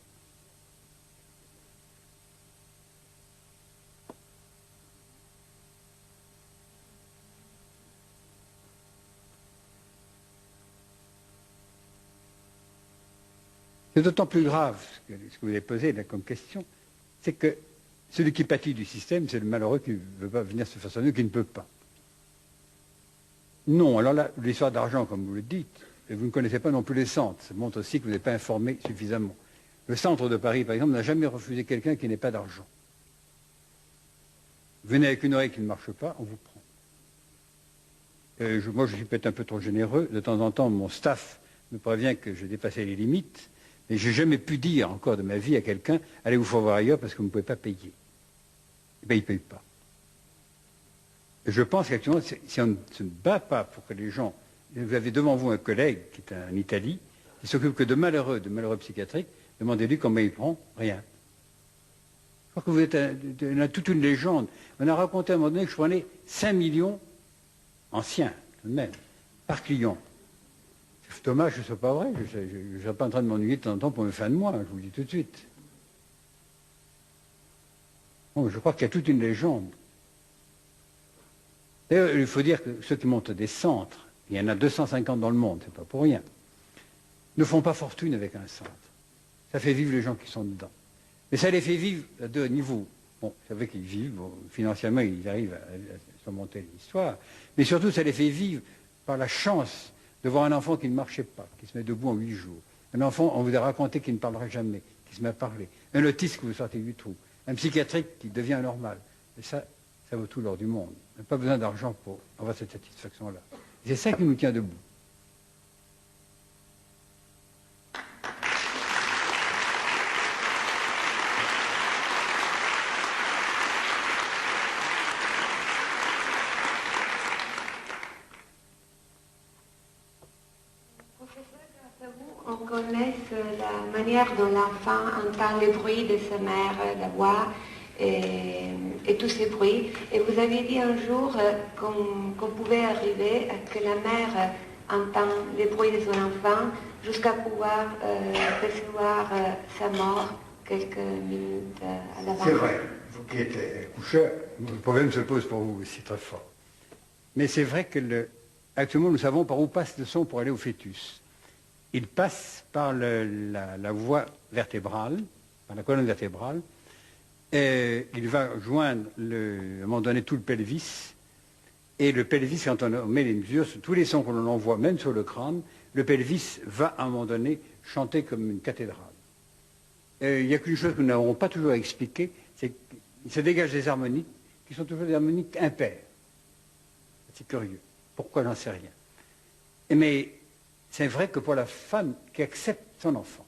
C'est d'autant plus grave ce que vous avez posé là comme question, c'est que celui qui pâtit du système, c'est le malheureux qui ne veut pas venir se faire soigner, qui ne peut pas. Non, alors là, l'histoire d'argent, comme vous le dites, et vous ne connaissez pas non plus les centres. Ça montre aussi que vous n'êtes pas informé suffisamment. Le centre de Paris, par exemple, n'a jamais refusé quelqu'un qui n'ait pas d'argent. Venez avec une oreille qui ne marche pas, on vous prend. Moi, je suis peut-être un peu trop généreux. De temps en temps, mon staff me prévient que j'ai dépassé les limites. Mais je n'ai jamais pu dire encore de ma vie à quelqu'un, allez vous faire voir ailleurs parce que vous ne pouvez pas payer. Eh bien, il ne paye pas. Et je pense qu'actuellement, si on ne se bat pas pour que les gens... Vous avez devant vous un collègue qui est en Italie, qui s'occupe que de malheureux psychiatriques, demandez-lui combien il prend, rien. Je crois que vous êtes on a toute une légende. On a raconté à un moment donné que je prenais 5 millions anciens, tout de même, par client. C'est dommage que ce ne soit pas vrai. Je ne serais pas en train de m'ennuyer de temps en temps pour mes fins de mois, je vous le dis tout de suite. Bon, je crois qu'il y a toute une légende. D'ailleurs, il faut dire que ceux qui montent des centres, il y en a 250 dans le monde, c'est pas pour rien, ne font pas fortune avec un centre. Ça fait vivre les gens qui sont dedans. Mais ça les fait vivre à 2 niveaux. Bon, c'est vrai qu'ils vivent, bon, financièrement, ils arrivent à surmonter l'histoire, mais surtout, ça les fait vivre par la chance de voir un enfant qui ne marchait pas, qui se met debout en 8 jours. Un enfant, on vous a raconté qu'il ne parlerait jamais, qui se met à parler. Un autiste que vous sortez du trou. Un psychiatrique qui devient normal. Et ça vaut tout l'or du monde. On n'a pas besoin d'argent pour avoir cette satisfaction-là. C'est ça qui nous tient debout. On connaît la manière dont l'enfant entend les bruits de sa mère, la voix et tous ces bruits. Et vous avez dit un jour qu'on pouvait arriver à que la mère entend les bruits de son enfant jusqu'à pouvoir percevoir sa mort quelques minutes à l'avance. C'est vrai. Vous qui êtes coucheur, le problème se pose pour vous aussi très fort. Mais c'est vrai que actuellement, nous savons par où passe le son pour aller au fœtus. Il passe par la voie vertébrale, par la colonne vertébrale, et il va joindre, à un moment donné, tout le pelvis. Et le pelvis, quand on met les mesures, tous les sons que l'on envoie, même sur le crâne, le pelvis va, à un moment donné, chanter comme une cathédrale. Il n'y a qu'une chose que nous n'avons pas toujours expliquée, c'est qu'il se dégage des harmoniques qui sont toujours des harmoniques impaires. C'est curieux. Pourquoi, j'en sais rien. Mais c'est vrai que pour la femme qui accepte son enfant,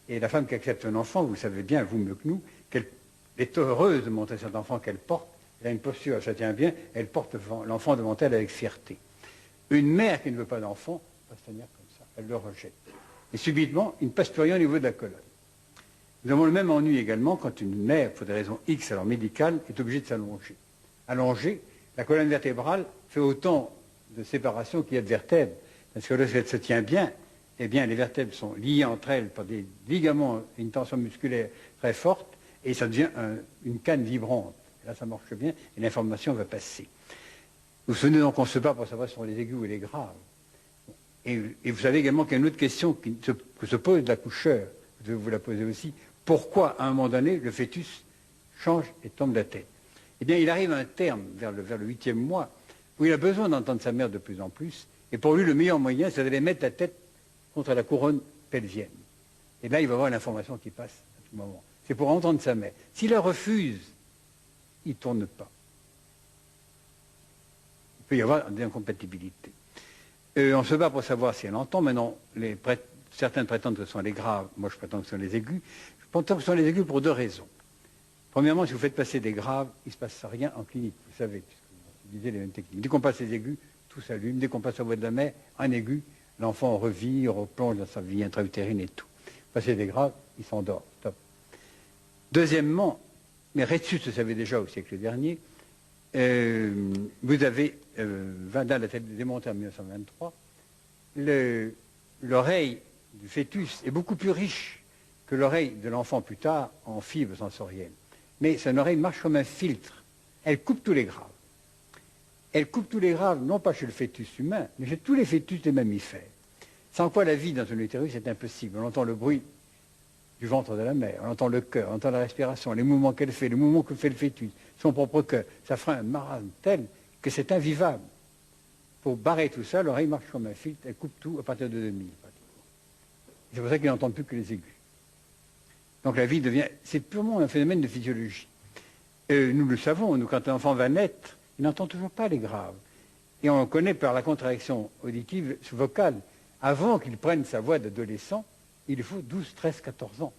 et la femme qui accepte son enfant, vous savez bien, vous mieux que nous, qu'elle est heureuse de montrer cet enfant qu'elle porte, elle a une posture, ça tient bien, elle porte l'enfant devant elle avec fierté. Une mère qui ne veut pas d'enfant va se tenir comme ça, elle le rejette. Et subitement, il ne passe plus rien au niveau de la colonne. Nous avons le même ennui également quand une mère, pour des raisons X, alors médicales, est obligée de s'allonger. Allongée, la colonne vertébrale fait autant de séparation qu'il y a de vertèbres. Parce que lorsqu'elle se tient bien, eh bien, les vertèbres sont liées entre elles par des ligaments et une tension musculaire très forte, et ça devient une canne vibrante. Là, ça marche bien, et l'information va passer. Vous vous souvenez donc qu'on se bat pour savoir si ce sont les aigus ou les graves. Et vous savez également qu'il y a une autre question que se pose l'accoucheur. Vous devez vous la poser aussi. Pourquoi, à un moment donné, le fœtus change et tombe la tête? Eh bien, il arrive à un terme, vers le 8e mois, où il a besoin d'entendre sa mère de plus en plus. Et pour lui, le meilleur moyen, c'est d'aller mettre la tête contre la couronne pelvienne. Et là, il va avoir l'information qui passe à tout moment. C'est pour entendre sa mère. S'il la refuse, il ne tourne pas. Il peut y avoir des incompatibilités. On se bat pour savoir si elle entend. Maintenant, certaines prétendent que ce sont les graves. Moi, je prétends que ce sont les aigus. Je prétends que ce sont les aigus pour deux raisons. Premièrement, si vous faites passer des graves, il ne se passe rien en clinique. Vous savez, puisque vous utilisez les mêmes techniques. Dès qu'on passe les aigus, tout s'allume. Dès qu'on passe la voie de la mère, un aigu, l'enfant revit, replonge dans sa vie intra-utérine et tout. Passer des graves, il s'endort. Stop. Deuxièmement, mais Retsus le savait déjà au siècle dernier, vous avez, Vandal a démontré en 1923, l'oreille du fœtus est beaucoup plus riche que l'oreille de l'enfant plus tard en fibres sensorielles. Mais son oreille marche comme un filtre. Elle coupe tous les graves. Elle coupe tous les graves, non pas chez le fœtus humain, mais chez tous les fœtus des mammifères. Sans quoi la vie dans un utérus est impossible. On entend le bruit du ventre de la mère, on entend le cœur, on entend la respiration, les mouvements qu'elle fait, les mouvements que fait le fœtus, son propre cœur. Ça fera un marasme tel que c'est invivable. Pour barrer tout ça, l'oreille marche comme un filtre, elle coupe tout à partir de 2000. C'est pour ça qu'ils n'entendent plus que les aigus. Donc la vie devient... C'est purement un phénomène de physiologie. Nous le savons, nous, quand un enfant va naître, il n'entend toujours pas les graves. Et on le connaît par la contraction auditive vocale. Avant qu'il prenne sa voix d'adolescent, il lui faut 12, 13, 14 ans.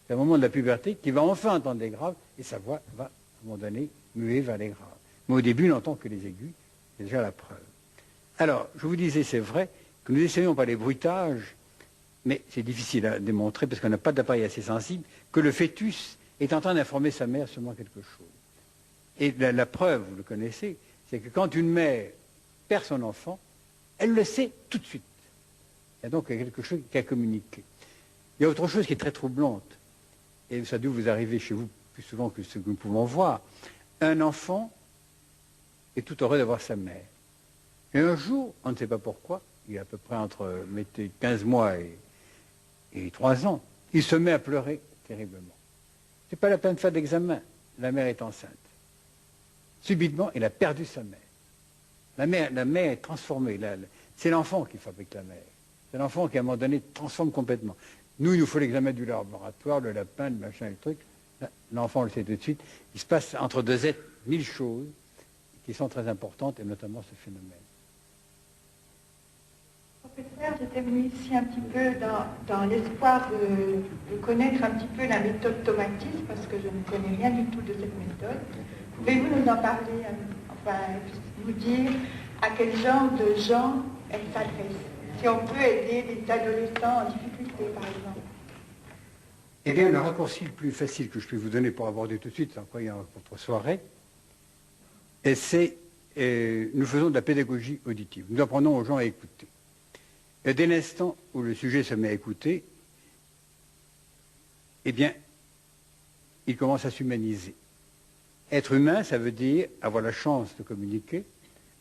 C'est un moment de la puberté qu'il va enfin entendre les graves et sa voix va, à un moment donné, muer vers les graves. Mais au début, il n'entend que les aigus. C'est déjà la preuve. Alors, je vous disais, c'est vrai que nous essayons par les bruitages, mais c'est difficile à démontrer parce qu'on n'a pas d'appareil assez sensible, que le fœtus est en train d'informer sa mère seulement quelque chose. Et la preuve, vous le connaissez, c'est que quand une mère perd son enfant, elle le sait tout de suite. Il y a donc quelque chose qui a communiqué. Il y a autre chose qui est très troublante, et ça doit vous arriver chez vous plus souvent que ce que nous pouvons voir. Un enfant est tout heureux d'avoir sa mère. Et un jour, on ne sait pas pourquoi, il est à peu près entre 15 mois et 3 ans, il se met à pleurer terriblement. Ce n'est pas la peine de faire d'examen, la mère est enceinte. Subitement, il a perdu sa mère. La mère est transformée. C'est l'enfant qui fabrique la mère. C'est l'enfant qui, à un moment donné, transforme complètement. Nous, il nous faut l'examen du laboratoire, le lapin, le machin, le truc. L'enfant le sait tout de suite. Il se passe entre deux êtres 1000 choses qui sont très importantes, et notamment ce phénomène. Professeur, j'étais venue ici un petit peu dans l'espoir de connaître un petit peu la méthode Tomatis, parce que je ne connais rien du tout de cette méthode. Pouvez-vous nous en parler, enfin, nous dire à quel genre de gens elle s'adresse? Si on peut aider des adolescents en difficulté, par exemple. Eh bien, le raccourci le plus facile que je peux vous donner pour aborder tout de suite, sans quoi il y a votre soirée, et c'est, nous faisons de la pédagogie auditive. Nous apprenons aux gens à écouter. Et dès l'instant où le sujet se met à écouter, eh bien, il commence à s'humaniser. Être humain, ça veut dire avoir la chance de communiquer,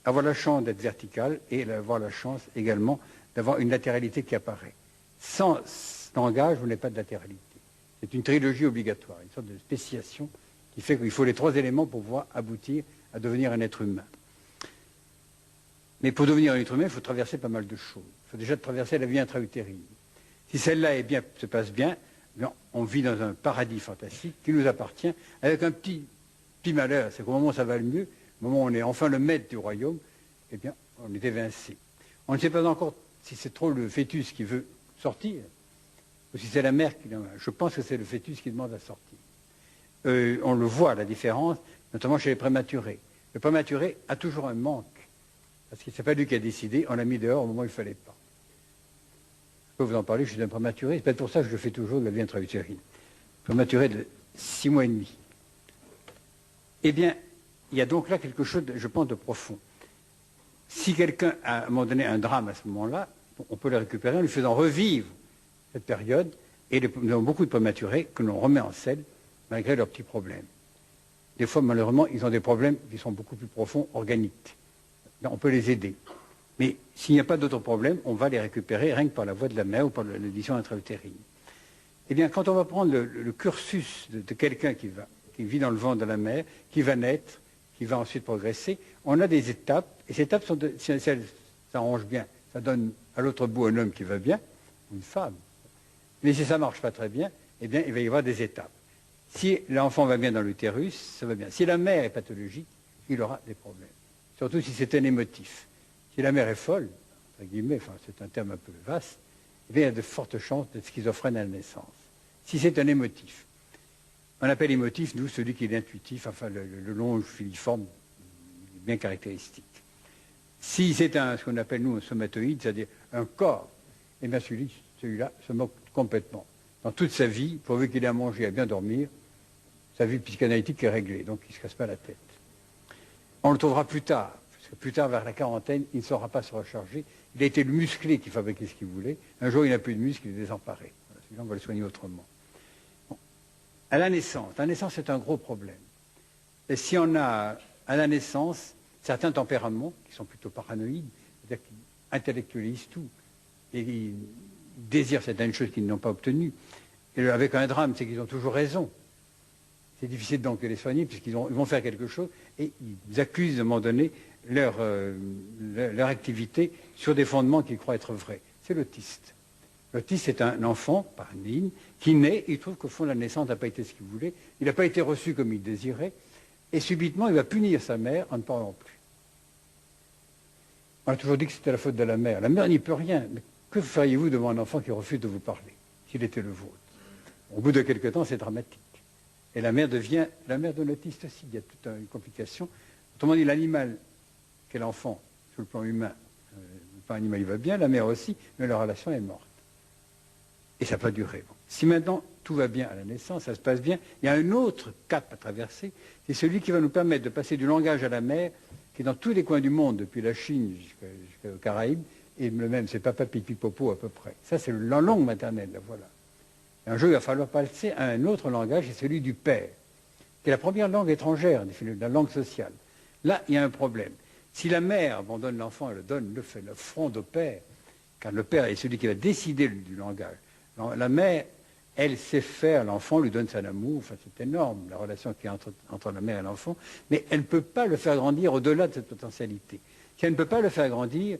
avoir la chance d'être vertical et avoir la chance également d'avoir une latéralité qui apparaît. Sans langage, vous n'avez pas de latéralité. C'est une trilogie obligatoire, une sorte de spéciation qui fait qu'il faut les 3 éléments pour pouvoir aboutir à devenir un être humain. Mais pour devenir un être humain, il faut traverser pas mal de choses. Il faut déjà traverser la vie intra-utérine. Si celle-là se passe bien, on vit dans un paradis fantastique qui nous appartient, avec un petit malheur, c'est qu'au moment où ça va le mieux, au moment où on est enfin le maître du royaume, eh bien, on est évincé. On ne sait pas encore si c'est trop le fœtus qui veut sortir, ou si c'est la mère qui... Je pense que c'est le fœtus qui demande à sortir. On le voit, la différence, notamment chez les prématurés. Le prématuré a toujours un manque, parce que ce n'est pas lui qui a décidé, on l'a mis dehors au moment où il ne fallait pas. Je peux vous en parler, je suis un prématuré, c'est peut-être pour ça que je fais toujours de la vie intra-utérine. Prématuré de 6 mois et demi. Eh bien, il y a donc là quelque chose, je pense, de profond. Si quelqu'un a à un moment donné un drame à ce moment-là, on peut le récupérer en lui faisant revivre cette période, et nous avons beaucoup de prématurés que l'on remet en selle, malgré leurs petits problèmes. Des fois, malheureusement, ils ont des problèmes qui sont beaucoup plus profonds, organiques. On peut les aider. Mais s'il n'y a pas d'autres problèmes, on va les récupérer rien que par la voie de la mère ou par l'édition intra-utérine. Eh bien, quand on va prendre le cursus de quelqu'un qui vit dans le ventre de la mère, qui va naître, qui va ensuite progresser, on a des étapes, et ces étapes, si elles s'arrangent bien, ça donne à l'autre bout un homme qui va bien, ou une femme. Mais si ça ne marche pas très bien, eh bien, il va y avoir des étapes. Si l'enfant va bien dans l'utérus, ça va bien. Si la mère est pathologique, il aura des problèmes. Surtout si c'est un émotif. Si la mère est folle, entre guillemets, enfin, c'est un terme un peu vaste, eh bien, il y a de fortes chances d'être schizophrène à la naissance. Si c'est un émotif. On appelle émotif, nous, celui qui est intuitif, enfin, le long filiforme, bien caractéristique. Si c'est ce qu'on appelle, nous, un somatoïde, c'est-à-dire un corps, eh bien, celui-là se moque complètement. Dans toute sa vie, pourvu qu'il ait à manger et à bien dormir, sa vie psychanalytique est réglée, donc il ne se casse pas la tête. On le trouvera plus tard, parce que plus tard, vers la quarantaine, il ne saura pas se recharger. Il a été le musclé qui fabriquait ce qu'il voulait. Un jour, il n'a plus de muscles, il est désemparé. Voilà, celui-là, on va le soigner autrement. Bon. À la naissance, c'est un gros problème. Et si on a, à la naissance, certains tempéraments, qui sont plutôt paranoïdes, c'est-à-dire qui intellectualisent tout, et ils désirent certaines choses qu'ils n'ont pas obtenues. Et avec un drame, c'est qu'ils ont toujours raison. C'est difficile donc de les soigner, puisqu'ils vont faire quelque chose, et ils accusent à un moment donné leur activité sur des fondements qu'ils croient être vrais. C'est l'autiste. L'autiste, c'est un enfant, par une ligne, qui naît, il trouve qu'au fond, la naissance n'a pas été ce qu'il voulait, il n'a pas été reçu comme il désirait, et subitement, il va punir sa mère en ne parlant plus. On a toujours dit que c'était la faute de la mère. La mère n'y peut rien. Mais que feriez-vous devant un enfant qui refuse de vous parler, s'il était le vôtre? Au bout de quelque temps, c'est dramatique. Et la mère devient la mère de l'autiste aussi. Il y a toute une complication. Autrement dit, l'animal qu'est l'enfant, sur le plan humain, le plan animal, il va bien, la mère aussi, mais leur relation est morte. Et ça n'a pas duré. Bon. Si maintenant tout va bien à la naissance, ça se passe bien, il y a un autre cap à traverser, c'est celui qui va nous permettre de passer du langage à la mère, qui est dans tous les coins du monde, depuis la Chine jusqu'aux Caraïbes, et le même, c'est papa, pipi, popo à peu près. Ça, c'est la langue maternelle, là, voilà. Et un jour, il va falloir passer à un autre langage, c'est celui du père, qui est la première langue étrangère, la langue sociale. Là, il y a un problème. Si la mère abandonne l'enfant, elle le fait l'affront au père, car le père est celui qui va décider du langage. La mère, elle sait faire, l'enfant lui donne son amour, enfin, c'est énorme, la relation qu'il y a entre la mère et l'enfant, mais elle ne peut pas le faire grandir au-delà de cette potentialité. Si elle ne peut pas le faire grandir,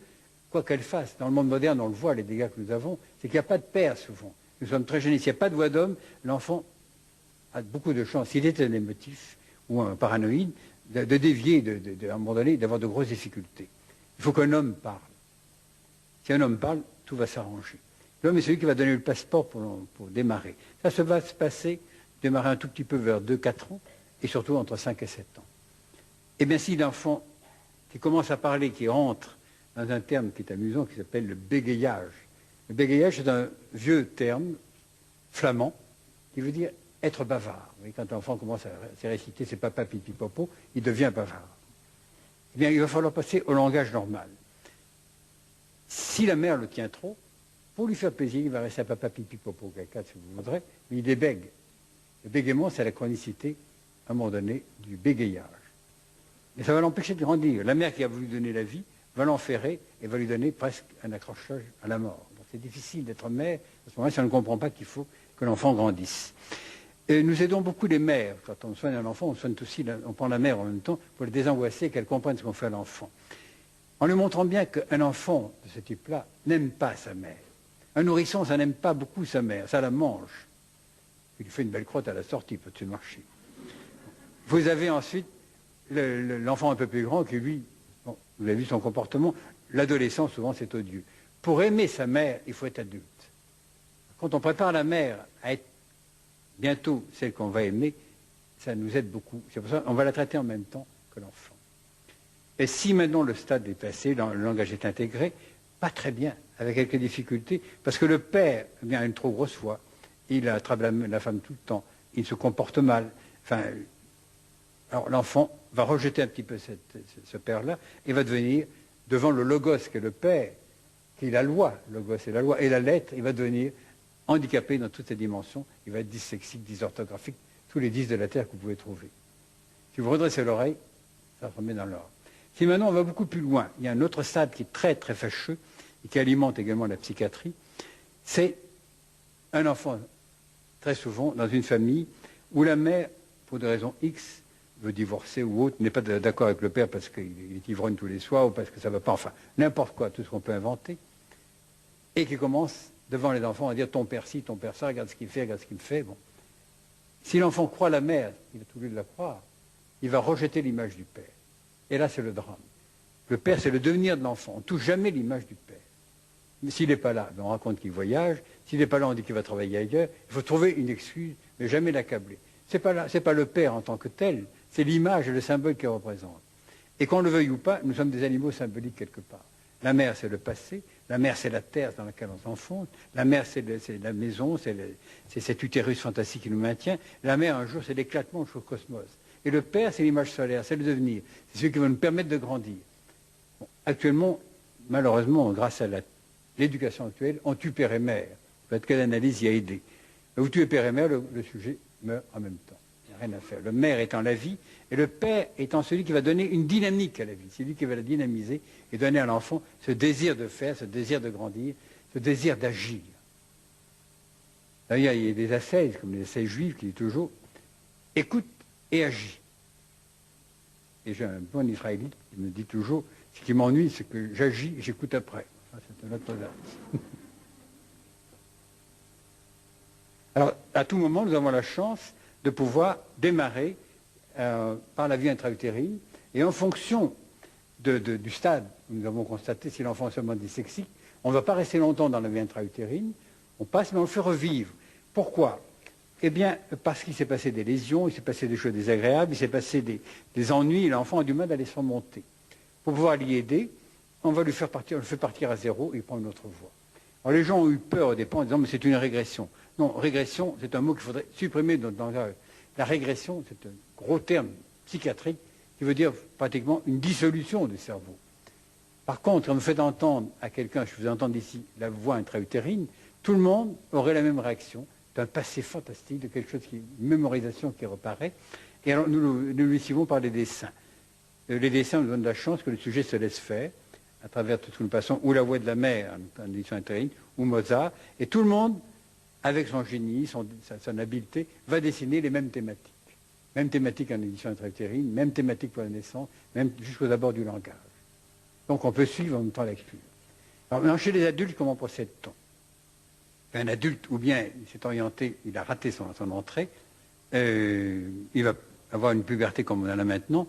quoi qu'elle fasse, dans le monde moderne, on le voit, les dégâts que nous avons, c'est qu'il n'y a pas de père souvent. Nous sommes très gênés. S'il n'y a pas de voix d'homme, l'enfant a beaucoup de chances, s'il est un émotif ou un paranoïde, de dévier, à un moment donné, d'avoir de grosses difficultés. Il faut qu'un homme parle. Si un homme parle, tout va s'arranger. L'homme est celui qui va donner le passeport pour démarrer. Ça va se passer, démarrer un tout petit peu vers 2-4 ans, et surtout entre 5 et 7 ans. Eh bien, si l'enfant qui commence à parler, qui rentre dans un terme qui est amusant, qui s'appelle le bégayage. Le bégayage, c'est un vieux terme flamand qui veut dire être bavard. Vous voyez, quand l'enfant commence à réciter ses papa, pipi, popo, il devient bavard. Eh bien, il va falloir passer au langage normal. Si la mère le tient trop, pour lui faire plaisir, il va rester à papa, pipi, popo, caca, si vous voudrez, mais il débègue. Le bégaiement, c'est la chronicité, à un moment donné, du bégayage. Et ça va l'empêcher de grandir. La mère qui a voulu donner la vie va l'enferrer et va lui donner presque un accrochage à la mort. Donc c'est difficile d'être mère. À ce moment-là, si on ne comprend pas qu'il faut que l'enfant grandisse. Et nous aidons beaucoup les mères. Quand on soigne un enfant, on soigne aussi, on prend la mère en même temps pour le désangoisser et qu'elle comprenne ce qu'on fait à l'enfant. En lui montrant bien qu'un enfant de ce type-là n'aime pas sa mère. Un nourrisson, ça n'aime pas beaucoup sa mère, ça la mange. Il lui fait une belle crotte à la sortie, il peut-tu marcher. Vous avez ensuite l'enfant un peu plus grand qui, lui, bon, vous avez vu son comportement, l'adolescent, souvent, c'est odieux. Pour aimer sa mère, il faut être adulte. Quand on prépare la mère à être bientôt celle qu'on va aimer, ça nous aide beaucoup. C'est pour ça qu'on va la traiter en même temps que l'enfant. Et si maintenant le stade est passé, le langage est intégré, pas très bien, avec quelques difficultés, parce que le père eh bien, a une trop grosse voix, il attrape la femme tout le temps, il se comporte mal. Enfin, alors l'enfant va rejeter un petit peu ce père-là et va devenir, devant le logos qui est le père, qui est la loi, le logos est la loi, et la lettre, il va devenir handicapé dans toutes ses dimensions, il va être dyslexique, dysorthographique, tous les 10 de la terre que vous pouvez trouver. Si vous redressez l'oreille, ça remet dans l'ordre. Si maintenant on va beaucoup plus loin, il y a un autre stade qui est très très fâcheux et qui alimente également la psychiatrie, c'est un enfant, très souvent, dans une famille où la mère, pour des raisons X, veut divorcer ou autre, n'est pas d'accord avec le père parce qu'il est ivrogne tous les soirs ou parce que ça ne va pas, enfin, n'importe quoi, tout ce qu'on peut inventer, et qui commence, devant les enfants, à dire ton père ci, ton père ça, regarde ce qu'il fait, regarde ce qu'il fait. Bon. Si l'enfant croit la mère, il a tout lieu de la croire, il va rejeter l'image du père. Et là, c'est le drame. Le père, c'est le devenir de l'enfant. On ne touche jamais l'image du père. Mais s'il n'est pas là, on raconte qu'il voyage. S'il n'est pas là, on dit qu'il va travailler ailleurs. Il faut trouver une excuse, mais jamais l'accabler. Ce n'est pas le père en tant que tel, c'est l'image et le symbole qu'il représente. Et qu'on le veuille ou pas, nous sommes des animaux symboliques quelque part. La mère, c'est le passé. La mère, c'est la terre dans laquelle on s'enfonce. La mère, c'est la maison, c'est cet utérus fantastique qui nous maintient. La mère, un jour, c'est l'éclatement du cosmos. Et le père, c'est l'image solaire, c'est le devenir. C'est celui qui va nous permettre de grandir. Bon, actuellement, malheureusement, grâce à l'éducation actuelle, on tue père et mère. Peut-être que l'analyse y a aidé. Vous tuez père et mère, le sujet meurt en même temps. Il n'y a rien à faire. Le mère étant la vie, et le père étant celui qui va donner une dynamique à la vie. C'est lui qui va la dynamiser et donner à l'enfant ce désir de faire, ce désir de grandir, ce désir d'agir. D'ailleurs, il y a des ascèses, comme les ascèses juives, qui disent toujours « écoute et agis ». Et j'ai un bon israélite qui me dit toujours « ce qui m'ennuie, c'est que j'agis et j'écoute après ». C'est un autre là. Alors, à tout moment, nous avons la chance de pouvoir démarrer par la vie intra-utérine, et en fonction du stade où nous avons constaté si l'enfant est seulement dyslexique, on ne va pas rester longtemps dans la vie intra-utérine, on passe, mais on le fait revivre. Pourquoi? Eh bien, parce qu'il s'est passé des lésions, il s'est passé des choses désagréables, il s'est passé des ennuis, et l'enfant a du mal à les surmonter. Pour pouvoir l'y aider, on le fait partir à zéro, et il prend une autre voie. Alors les gens ont eu peur au départ en disant, mais c'est une régression. Non, régression, c'est un mot qu'il faudrait supprimer dans la régression, c'est un gros terme psychiatrique qui veut dire pratiquement une dissolution du cerveau. Par contre, quand vous faites entendre à quelqu'un, je vous entends ici, la voix intra-utérine, tout le monde aurait la même réaction, d'un passé fantastique, de quelque chose une mémorisation qui reparaît. Et alors, nous lui suivons par les dessins. Les dessins nous donnent la chance que le sujet se laisse faire, à travers tout ce que nous passons, ou la voix de la mère, en édition intérim, ou Mozart, et tout le monde, avec son génie, son habileté, va dessiner les mêmes thématiques. Même thématique en édition intra-utérine, même thématique pour la naissance, même jusqu'aux abords du langage. Donc on peut suivre en même temps la lecture. Alors maintenant, chez les adultes, comment procède-t-on? Un adulte, ou bien il s'est orienté, il a raté son entrée, il va avoir une puberté comme on en a maintenant,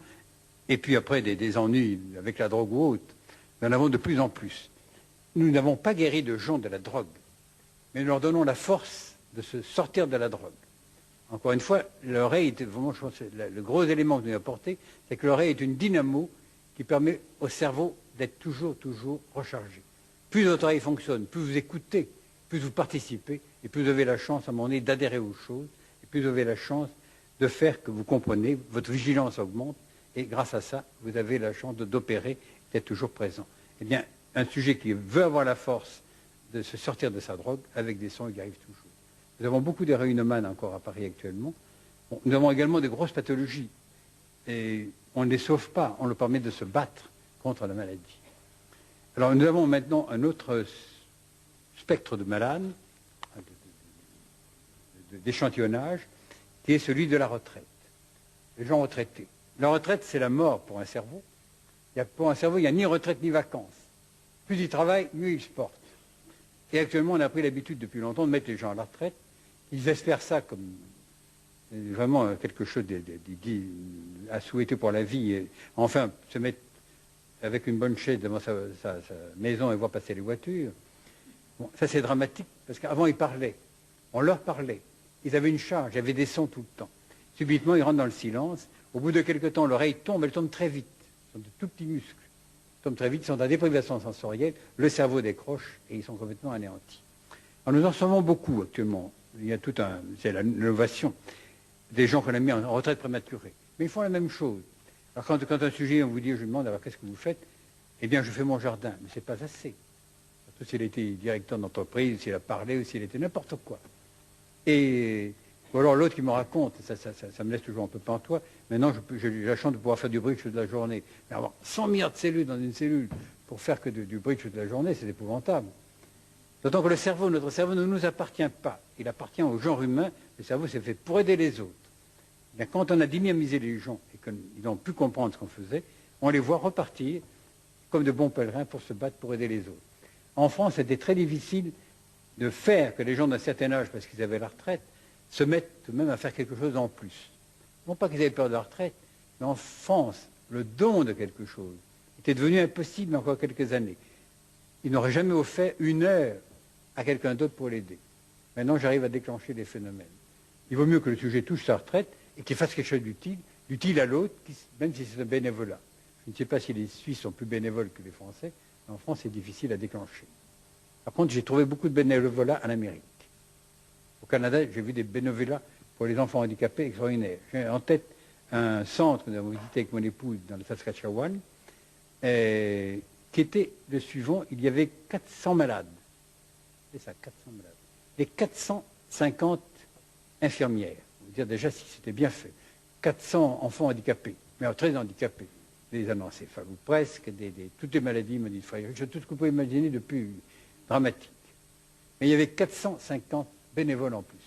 et puis après des ennuis avec la drogue ou autre, nous en avons de plus en plus. Nous n'avons pas guéri de gens de la drogue, mais nous leur donnons la force de se sortir de la drogue. Encore une fois, l'oreille est vraiment, je pense, le gros élément que nous avons apporté, c'est que l'oreille est une dynamo qui permet au cerveau d'être toujours rechargé. Plus votre oreille fonctionne, plus vous écoutez, plus vous participez, et plus vous avez la chance à un moment donné d'adhérer aux choses, et plus vous avez la chance de faire que vous comprenez, votre vigilance augmente, et grâce à ça, vous avez la chance d'opérer, d'être toujours présent. Eh bien, un sujet qui veut avoir la force de se sortir de sa drogue, avec des sons, il y arrive toujours. Nous avons beaucoup d'héroïnomanes encore à Paris actuellement. Bon, nous avons également des grosses pathologies. Et on ne les sauve pas, on leur permet de se battre contre la maladie. Alors nous avons maintenant un autre spectre de malades, d'échantillonnage, qui est celui de la retraite. Les gens retraités. La retraite, c'est la mort pour un cerveau. Pour un cerveau, il n'y a ni retraite ni vacances. Plus il travaille, mieux il se porte. Et actuellement, on a pris l'habitude depuis longtemps de mettre les gens à la retraite. Ils espèrent ça comme vraiment quelque chose à souhaiter pour la vie. Et enfin, se mettre avec une bonne chaise devant sa maison et voir passer les voitures. Bon, ça, c'est dramatique, parce qu'avant, ils parlaient. On leur parlait. Ils avaient une charge, il y avait des sons tout le temps. Subitement, ils rentrent dans le silence. Au bout de quelques temps, l'oreille tombe, elle tombe très vite. Ce sont de tout petits muscles. Ils tombent très vite, ils sont en déprivation sensorielle, le cerveau décroche et ils sont complètement anéantis. Alors nous en savons beaucoup actuellement. Il y a c'est l'innovation des gens qu'on a mis en retraite prématurée. Mais ils font la même chose. Alors quand un sujet, on vous dit, je lui demande, alors qu'est-ce que vous faites? Eh bien, je fais mon jardin. Mais c'est pas assez. Surtout s'il était directeur d'entreprise, s'il a parlé ou s'il était n'importe quoi. Ou alors l'autre qui me raconte, ça me laisse toujours un peu pantois, maintenant j'ai la chance de pouvoir faire du bridge toute la journée. Mais avoir 100 milliards de cellules dans une cellule pour faire que du bridge toute la journée, c'est épouvantable. D'autant que notre cerveau ne nous appartient pas. Il appartient au genre humain. Le cerveau, c'est fait pour aider les autres. Bien, quand on a dynamisé les gens et qu'ils n'ont pu comprendre ce qu'on faisait, on les voit repartir comme de bons pèlerins pour se battre pour aider les autres. En France, c'était très difficile de faire que les gens d'un certain âge, parce qu'ils avaient la retraite, se mettent même à faire quelque chose en plus. Non pas qu'ils avaient peur de la retraite, mais en France, le don de quelque chose était devenu impossible encore quelques années. Ils n'auraient jamais offert une heure à quelqu'un d'autre pour l'aider. Maintenant, j'arrive à déclencher des phénomènes. Il vaut mieux que le sujet touche sa retraite et qu'il fasse quelque chose d'utile à l'autre, même si c'est un bénévolat. Je ne sais pas si les Suisses sont plus bénévoles que les Français, mais en France, c'est difficile à déclencher. Par contre, j'ai trouvé beaucoup de bénévolat en Amérique. Au Canada, j'ai vu des bénévolats pour les enfants handicapés extraordinaires. J'ai en tête un centre que nous avons visité avec mon épouse dans le Saskatchewan, qui était le suivant, il y avait 400 malades. C'est ça, 400 malades. Et 450 infirmières. On va dire déjà si c'était bien fait. 400 enfants handicapés, mais très handicapés. Des anencéphaloses ou presque, toutes les maladies, me dit Frère, tout ce que vous pouvez imaginer de plus dramatique. Mais il y avait 450 bénévoles en plus.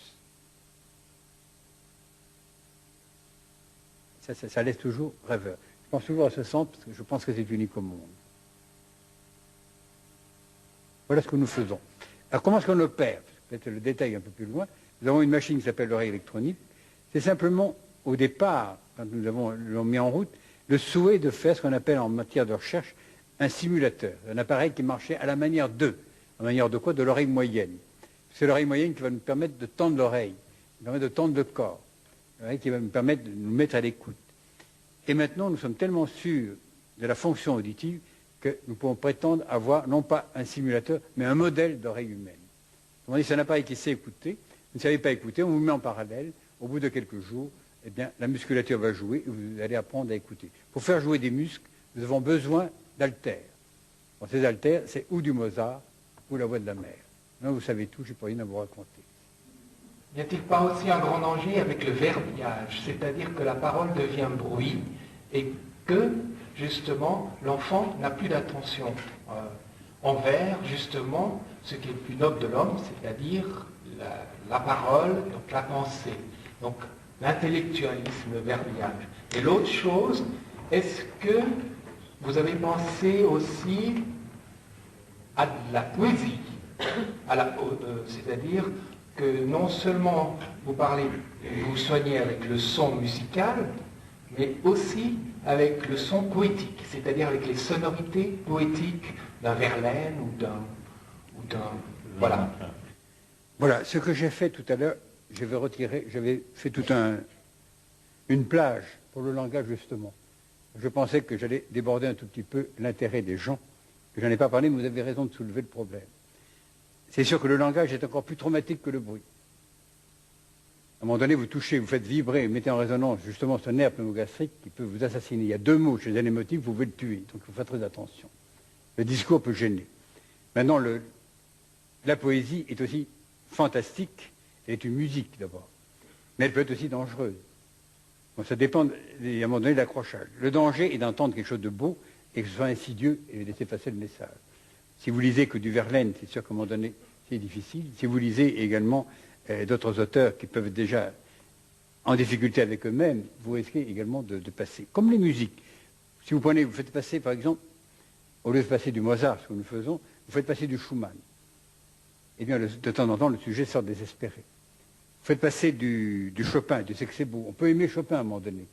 Ça laisse toujours rêveur. Je pense toujours à ce centre parce que je pense que c'est unique au monde. Voilà ce que nous faisons. Alors comment est-ce qu'on opère? Peut-être le détail un peu plus loin. Nous avons une machine qui s'appelle l'oreille électronique. C'est simplement, au départ, quand nous l'avons mis en route, le souhait de faire ce qu'on appelle en matière de recherche un simulateur, un appareil qui marchait à la manière de. À la manière de quoi? De l'oreille moyenne. C'est l'oreille moyenne qui va nous permettre de tendre l'oreille, qui va permettre de tendre le corps, l'oreille qui va nous permettre de nous mettre à l'écoute. Et maintenant, nous sommes tellement sûrs de la fonction auditive que nous pouvons prétendre avoir non pas un simulateur, mais un modèle d'oreille humaine. On dit c'est un appareil qui sait écouter. Vous ne savez pas écouter, on vous met en parallèle. Au bout de quelques jours, eh bien, la musculature va jouer et vous allez apprendre à écouter. Pour faire jouer des muscles, nous avons besoin d'haltères. Bon, ces haltères, c'est ou du Mozart ou la voix de la mer. Non, vous savez tout, je n'ai pas rien à vous raconter. N'y a-t-il pas aussi un grand danger avec le verbiage, c'est-à-dire que la parole devient bruit et que, justement, l'enfant n'a plus d'attention envers, justement, ce qui est le plus noble de l'homme, c'est-à-dire la parole, donc la pensée, donc l'intellectualisme, le verbiage. Et l'autre chose, est-ce que vous avez pensé aussi à de la poésie, c'est-à-dire que non seulement vous soignez avec le son musical, mais aussi avec le son poétique, c'est-à-dire avec les sonorités poétiques d'un Verlaine ou d'un voilà. Voilà, ce que j'ai fait tout à l'heure, j'avais fait toute une plage pour le langage justement. Je pensais que j'allais déborder un tout petit peu l'intérêt des gens, que je n'en ai pas parlé, mais vous avez raison de soulever le problème. C'est sûr que le langage est encore plus traumatique que le bruit. À un moment donné, vous touchez, vous faites vibrer, vous mettez en résonance justement ce nerf pneumogastrique qui peut vous assassiner. Il y a 2 mots chez un émotif, vous pouvez le tuer, donc il faut faire très attention. Le discours peut gêner. Maintenant, la poésie est aussi fantastique, elle est une musique d'abord, mais elle peut être aussi dangereuse. Bon, ça dépend, à un moment donné, de l'accrochage. Le danger est d'entendre quelque chose de beau et que ce soit insidieux et de laisser passer le message. Si vous lisez que du Verlaine, c'est sûr qu'à un moment donné, c'est difficile. Si vous lisez également d'autres auteurs qui peuvent être déjà en difficulté avec eux-mêmes, vous risquez également de passer. Comme les musiques. Si vous prenez, vous faites passer, par exemple, au lieu de passer du Mozart, ce que nous faisons, vous faites passer du Schumann. Eh bien, de temps en temps, le sujet sort désespéré. Vous faites passer du Chopin, du c'est beau. On peut aimer Chopin à un moment donné.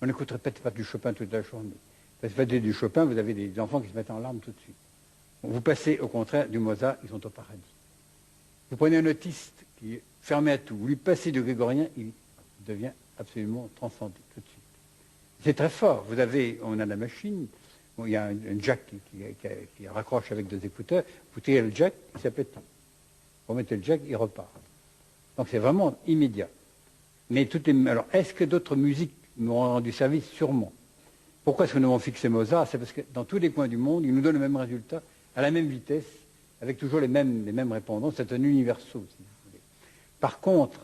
On n'écouterait pas du Chopin toute la journée. Vous faites passer du Chopin, vous avez des enfants qui se mettent en larmes tout de suite. Vous passez au contraire du Mozart, ils sont au paradis. Vous prenez un autiste qui est fermé à tout, vous lui passez du grégorien, il devient absolument transcendé tout de suite. C'est très fort. On a la machine, bon, il y a un jack qui raccroche avec deux écouteurs, vous tirez le jack, il s'appelle tout. Vous mettez le jack, il repart. Donc c'est vraiment immédiat. Mais alors, est-ce que d'autres musiques m'ont rendu service? Sûrement. Pourquoi est-ce que nous avons fixé Mozart? C'est parce que dans tous les coins du monde, il nous donne le même résultat, à la même vitesse, avec toujours les mêmes répondants. C'est un universo, si vous voulez. Par contre,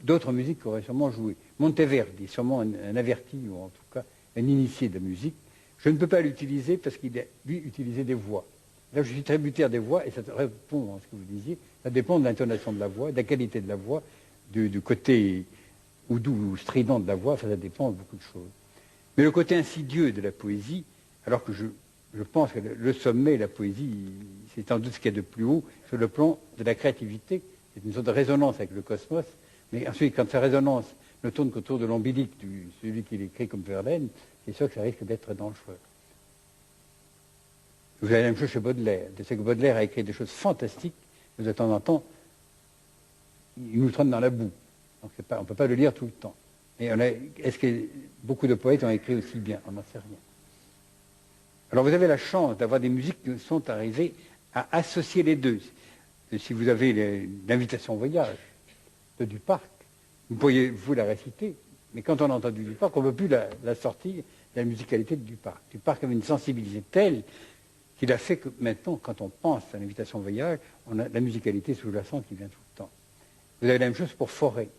d'autres musiques auraient sûrement joué. Monteverdi est sûrement un averti, ou en tout cas un initié de la musique. Je ne peux pas l'utiliser parce qu'il a, lui, utilisé des voix. Là, je suis tributaire des voix, et ça répond à ce que vous disiez. Ça dépend de l'intonation de la voix, de la qualité de la voix, du côté ou doux ou strident de la voix, ça dépend de beaucoup de choses. Mais le côté insidieux de la poésie, alors que je pense que le sommet, la poésie, c'est sans doute ce qu'il y a de plus haut sur le plan de la créativité. C'est une sorte de résonance avec le cosmos. Mais ensuite, quand sa résonance ne tourne qu'autour de l'ombilic, celui qui l'écrit comme Verlaine, c'est sûr que ça risque d'être dangereux. Vous avez la même chose chez Baudelaire. C'est que Baudelaire a écrit des choses fantastiques, mais de temps en temps, il nous traîne dans la boue. Donc on ne peut pas le lire tout le temps. Et est-ce que beaucoup de poètes ont écrit aussi bien? On n'en sait rien. Alors vous avez la chance d'avoir des musiques qui sont arrivées à associer les deux. Si vous avez l'invitation au voyage de Duparc, vous pourriez vous la réciter, mais quand on a entendu Duparc, on ne peut plus la sortir de la musicalité de Duparc. Duparc avait une sensibilité telle qu'il a fait que maintenant, quand on pense à l'invitation au voyage, on a la musicalité sous-jacente qui vient tout le temps. Vous avez la même chose pour Fauré.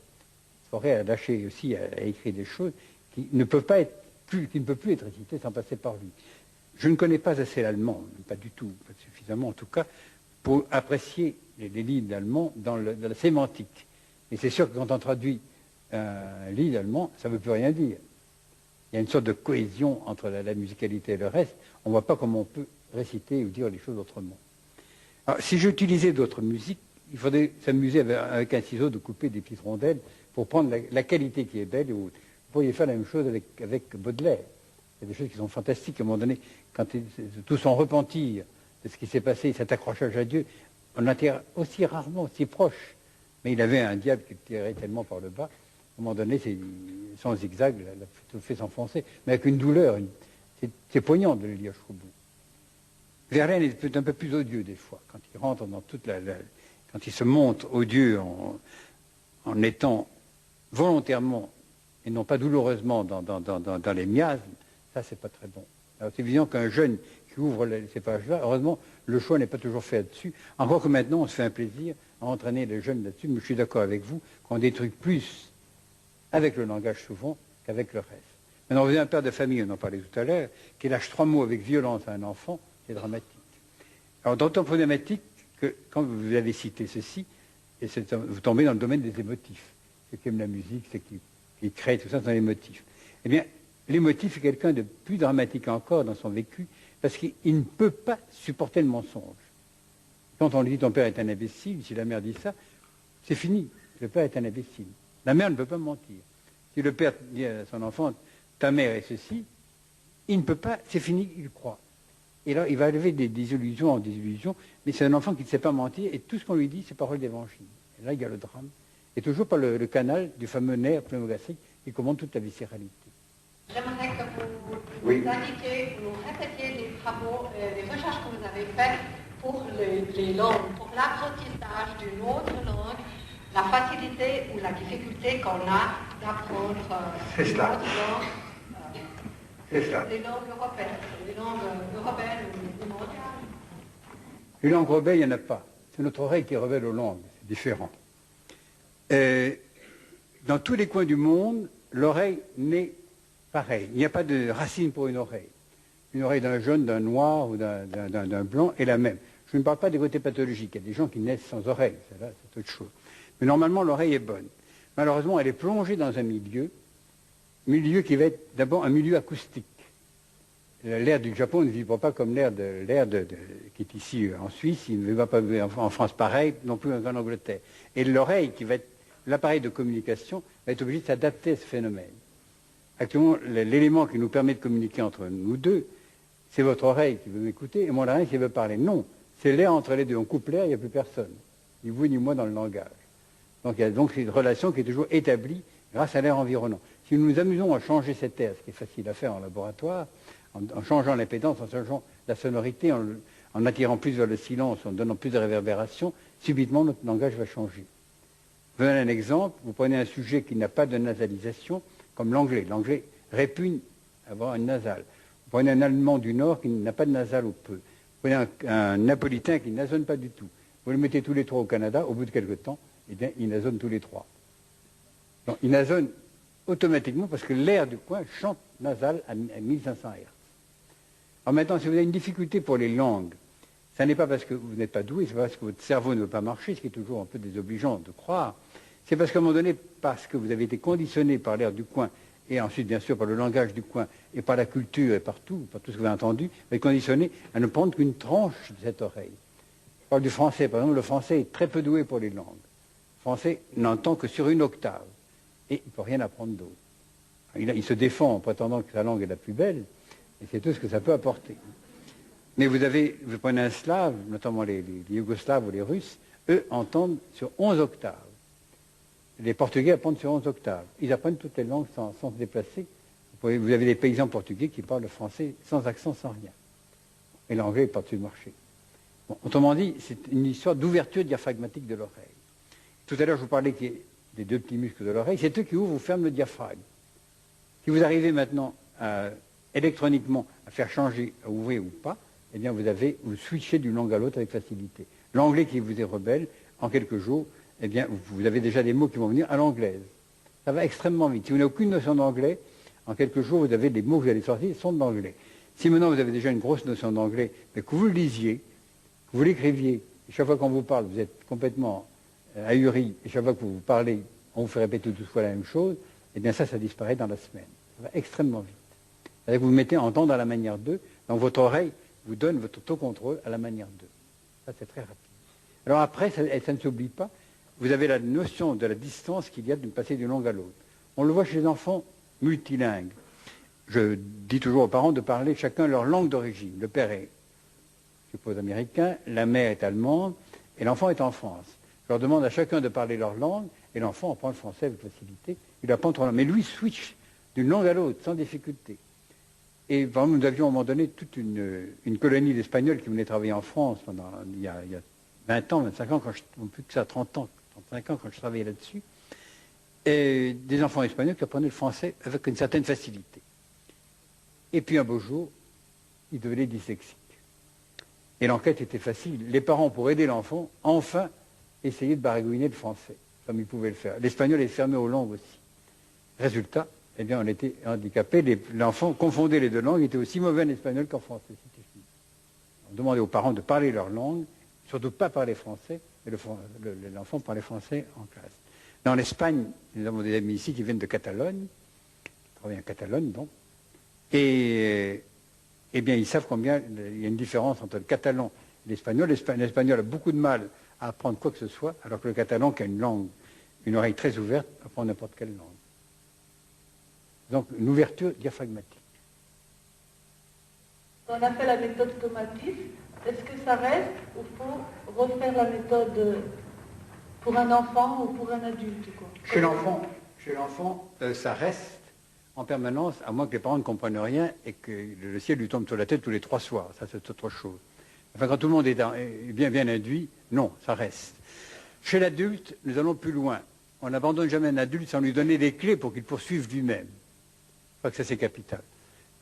Fauré a lâché aussi, a écrit des choses qui ne peuvent plus être récitées sans passer par lui. Je ne connais pas assez l'allemand, pas du tout, pas suffisamment en tout cas, pour apprécier les livres d'allemand dans la sémantique. Et c'est sûr que quand on traduit un livre allemand, ça ne veut plus rien dire. Il y a une sorte de cohésion entre la musicalité et le reste. On ne voit pas comment on peut réciter ou dire les choses autrement. Alors, si j'utilisais d'autres musiques, il faudrait s'amuser avec un ciseau de couper des petites rondelles pour prendre la qualité qui est belle. Vous pourriez faire la même chose avec Baudelaire. Il y a des choses qui sont fantastiques. À un moment donné, quand tout son repentir de ce qui s'est passé, cet accrochage à Dieu, on était aussi rarement aussi proche. Mais il avait un diable qui le tirait tellement par le bas. À un moment donné, son zigzag l'a tout fait s'enfoncer, mais avec une douleur. C'est poignant de le lire jusqu'au bout. Verlaine est un peu plus odieux des fois, quand il rentre dans quand il se montre odieux en étant volontairement et non pas douloureusement dans les miasmes, ça c'est pas très bon. Alors c'est évident qu'un jeune qui ouvre ces pages-là, heureusement, le choix n'est pas toujours fait là-dessus. Encore que maintenant, on se fait un plaisir à entraîner les jeunes là-dessus, mais je suis d'accord avec vous qu'on détruit plus avec le langage souvent qu'avec le reste. Maintenant, vous avez un père de famille, on en parlait tout à l'heure, qui lâche 3 mots avec violence à un enfant, c'est dramatique. Alors, d'autant problématique que quand vous avez cité ceci, et vous tombez dans le domaine des émotifs. Ceux qui aiment la musique, ceux qui créent, tout ça, sont les motifs. Eh bien, l'émotif est quelqu'un de plus dramatique encore dans son vécu, parce qu'il ne peut pas supporter le mensonge. Quand on lui dit ton père est un imbécile, si la mère dit ça, c'est fini. Le père est un imbécile. La mère ne peut pas mentir. Si le père dit à son enfant, ta mère est ceci, il ne peut pas, c'est fini, il croit. Et là, il va lever des illusions en désillusions, mais c'est un enfant qui ne sait pas mentir, et tout ce qu'on lui dit, c'est parole d'évangile. Et là, il y a le drame. Et toujours par le canal du fameux nerf pneumogastrique qui commande toute la viscéralité. J'aimerais que vous nous indiquiez, vous nous répétiez les travaux, les recherches que vous avez faites pour les langues, pour l'apprentissage d'une autre langue, la facilité ou la difficulté qu'on a d'apprendre une autre langue. C'est ça. Les langues européennes ou mondiales. Une langue rebelle, il n'y en a pas. C'est notre oreille qui est rebelle aux langues. C'est différent. Dans tous les coins du monde, l'oreille naît pareil. Il n'y a pas de racine pour une oreille. Une oreille d'un jaune, d'un noir ou d'un blanc est la même. Je ne parle pas des côtés pathologiques. Il y a des gens qui naissent sans oreille. C'est autre chose. Mais normalement, l'oreille est bonne. Malheureusement, elle est plongée dans un milieu qui va être d'abord un milieu acoustique. L'air du Japon ne vibre pas comme l'air qui est ici en Suisse, il ne va pas en France pareil, non plus en Angleterre. Et l'oreille, qui va être l'appareil de communication, va être obligé de s'adapter à ce phénomène. Actuellement, l'élément qui nous permet de communiquer entre nous deux, c'est votre oreille qui veut m'écouter et mon oreille qui veut parler. Non, c'est l'air entre les deux. On coupe l'air, il n'y a plus personne. Ni vous ni moi dans le langage. Donc il y a donc une relation qui est toujours établie grâce à l'air environnant. Si nous nous amusons à changer cet air, ce qui est facile à faire en laboratoire, en changeant l'impédance, en changeant la sonorité, en attirant plus vers le silence, en donnant plus de réverbération, subitement notre langage va changer. Je vous donne un exemple. Vous prenez un sujet qui n'a pas de nasalisation, comme l'anglais. L'anglais répugne à avoir une nasale. Vous prenez un Allemand du Nord qui n'a pas de nasale ou peu. Vous prenez un Napolitain qui ne nasonne pas du tout. Vous le mettez tous les trois au Canada, au bout de quelque temps, eh bien, ils nasonnent tous les trois. Donc, ils nasonnent automatiquement parce que l'air du coin chante nasal à 1500 Hz. Alors maintenant, si vous avez une difficulté pour les langues, ça n'est pas parce que vous n'êtes pas doué, c'est pas parce que votre cerveau ne veut pas marcher, ce qui est toujours un peu désobligeant de croire. C'est parce qu'à un moment donné, parce que vous avez été conditionné par l'air du coin, et ensuite, bien sûr, par le langage du coin, et par la culture, et par tout ce que vous avez entendu, vous êtes conditionné à ne prendre qu'une tranche de cette oreille. Je parle du français, par exemple, le français est très peu doué pour les langues. Le français n'entend que sur une octave, et il ne peut rien apprendre d'autre. Il se défend en prétendant que sa langue est la plus belle, et c'est tout ce que ça peut apporter. Mais vous prenez un slave, notamment les Yougoslaves ou les Russes, eux entendent sur 11 octaves. Les Portugais apprennent sur 11 octaves. Ils apprennent toutes les langues sans se déplacer. Vous avez des paysans portugais qui parlent le français sans accent, sans rien. Et l'anglais est par-dessus le marché. Bon, autrement dit, c'est une histoire d'ouverture diaphragmatique de l'oreille. Tout à l'heure, je vous parlais des deux petits muscles de l'oreille. C'est eux qui ouvrent ou ferment le diaphragme. Si vous arrivez maintenant électroniquement à faire changer, à ouvrir ou pas, eh bien vous switchez d'une langue à l'autre avec facilité. L'anglais qui vous est rebelle, en quelques jours, eh bien vous avez déjà des mots qui vont venir à l'anglaise. Ça va extrêmement vite. Si vous n'avez aucune notion d'anglais, en quelques jours, vous avez des mots que vous allez sortir qui sont de l'anglais. Si maintenant vous avez déjà une grosse notion d'anglais, mais que vous le lisiez, que vous l'écriviez, et chaque fois qu'on vous parle, vous êtes complètement ahuri, et chaque fois que vous parlez, on vous fait répéter 12 fois la même chose, eh bien ça disparaît dans la semaine. Ça va extrêmement vite. C'est-à-dire que vous mettez à entendre à la manière 2, donc votre oreille vous donne votre autocontrôle à la manière 2. Ça, c'est très rapide. Alors après, ça ne s'oublie pas, vous avez la notion de la distance qu'il y a de passer d'une langue à l'autre. On le voit chez les enfants multilingues. Je dis toujours aux parents de parler chacun leur langue d'origine. Le père est, je suppose, américain, la mère est allemande, et l'enfant est en France. Je leur demande à chacun de parler leur langue, et l'enfant apprend le français avec facilité. Il apprend trois langues. Mais lui switch d'une langue à l'autre, sans difficulté. Et par exemple, nous avions à un moment donné toute une colonie d'Espagnols qui venaient travailler en France il y a 20 ans, 25 ans, plus que ça, 30 ans, 35 ans quand je travaillais là-dessus. Et des enfants espagnols qui apprenaient le français avec une certaine facilité. Et puis un beau jour, ils devenaient dyslexiques. Et l'enquête était facile. Les parents, pour aider l'enfant, enfin essayaient de baragouiner le français, comme ils pouvaient le faire. L'espagnol est fermé aux langues aussi. Résultat, eh bien, on était handicapés. L'enfant confondait les deux langues, il était aussi mauvais en espagnol qu'en français. C'était fini. On demandait aux parents de parler leur langue, surtout pas parler français, mais l'enfant parlait français en classe. Dans l'Espagne, nous avons des amis ici qui viennent de Catalogne, qui travaillent en Catalogne, donc, et eh bien, ils savent combien il y a une différence entre le catalan et l'espagnol. L'espagnol a beaucoup de mal à apprendre quoi que ce soit, alors que le catalan, qui a une oreille très ouverte, apprend n'importe quelle langue. Donc, une ouverture diaphragmatique. On a fait la méthode Tomatis. Est-ce que ça reste ou faut refaire la méthode pour un enfant ou pour un adulte, quoi? Chez l'enfant, ça reste en permanence, à moins que les parents ne comprennent rien et que le ciel lui tombe sur la tête tous les 3 soirs. Ça, c'est autre chose. Enfin, quand tout le monde est bien induit, non, ça reste. Chez l'adulte, nous allons plus loin. On n'abandonne jamais un adulte sans lui donner des clés pour qu'il poursuive lui-même. Je crois que ça, c'est capital.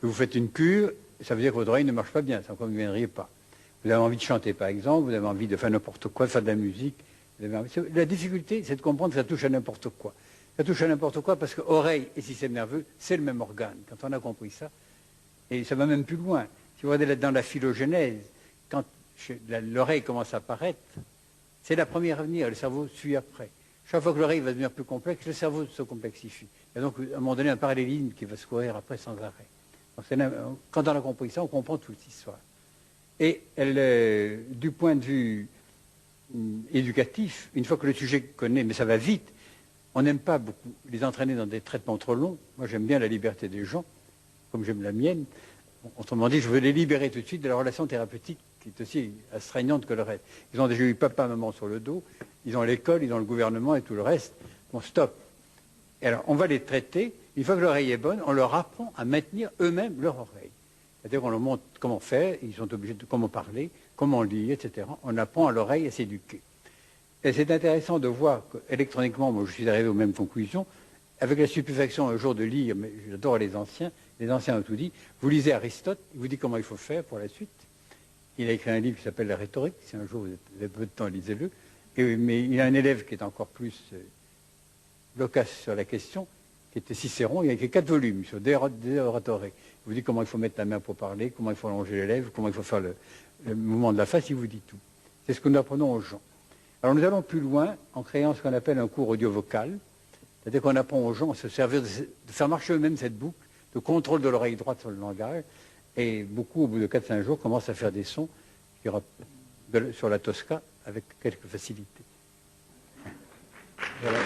Vous faites une cure, ça veut dire que votre oreille ne marche pas bien, sans quoi vous ne viendriez pas. Vous avez envie de chanter, par exemple, vous avez envie de faire n'importe quoi, de faire de la musique. La difficulté, c'est de comprendre que ça touche à n'importe quoi. Ça touche à n'importe quoi parce que oreille et système nerveux, c'est le même organe. Quand on a compris ça, et ça va même plus loin. Si vous regardez dans la phylogénèse, quand l'oreille commence à apparaître, c'est la première à venir, le cerveau suit après. Chaque fois que l'oreille va devenir plus complexe, le cerveau se complexifie. Il y a donc à un moment donné un parallélisme qui va se courir après sans arrêt. Donc, quand on a compris ça, on comprend toute l'histoire. Et du point de vue éducatif, une fois que le sujet connaît, mais ça va vite, on n'aime pas beaucoup les entraîner dans des traitements trop longs. Moi, j'aime bien la liberté des gens, comme j'aime la mienne. Autrement dit, je veux les libérer tout de suite de la relation thérapeutique qui est aussi astreignante que le reste. Ils ont déjà eu papa, maman sur le dos, ils ont l'école, ils ont le gouvernement et tout le reste. Bon, stop. Et alors, on va les traiter. Une fois que l'oreille est bonne, on leur apprend à maintenir eux-mêmes leur oreille. C'est-à-dire qu'on leur montre comment faire, ils sont obligés de comment parler, comment lire, etc. On apprend à l'oreille à s'éduquer. Et c'est intéressant de voir qu'électroniquement, moi je suis arrivé aux mêmes conclusions, avec la stupéfaction un jour de lire, mais j'adore les anciens ont tout dit, vous lisez Aristote, il vous dit comment il faut faire pour la suite. Il a écrit un livre qui s'appelle La rhétorique, si un jour vous avez peu de temps, lisez-le. Mais il a un élève qui est encore plus loquace sur la question, qui était Cicéron, il a écrit 4 volumes sur des oratoriques. Il vous dit comment il faut mettre la main pour parler, comment il faut allonger les lèvres, comment il faut faire le mouvement de la face, il vous dit tout. C'est ce que nous apprenons aux gens. Alors nous allons plus loin en créant ce qu'on appelle un cours audio-vocal, c'est-à-dire qu'on apprend aux gens à se servir de faire marcher eux-mêmes cette boucle de contrôle de l'oreille droite sur le langage, et beaucoup, au bout de 4-5 jours, commencent à faire des sons sur la Tosca avec quelques facilités. Voilà.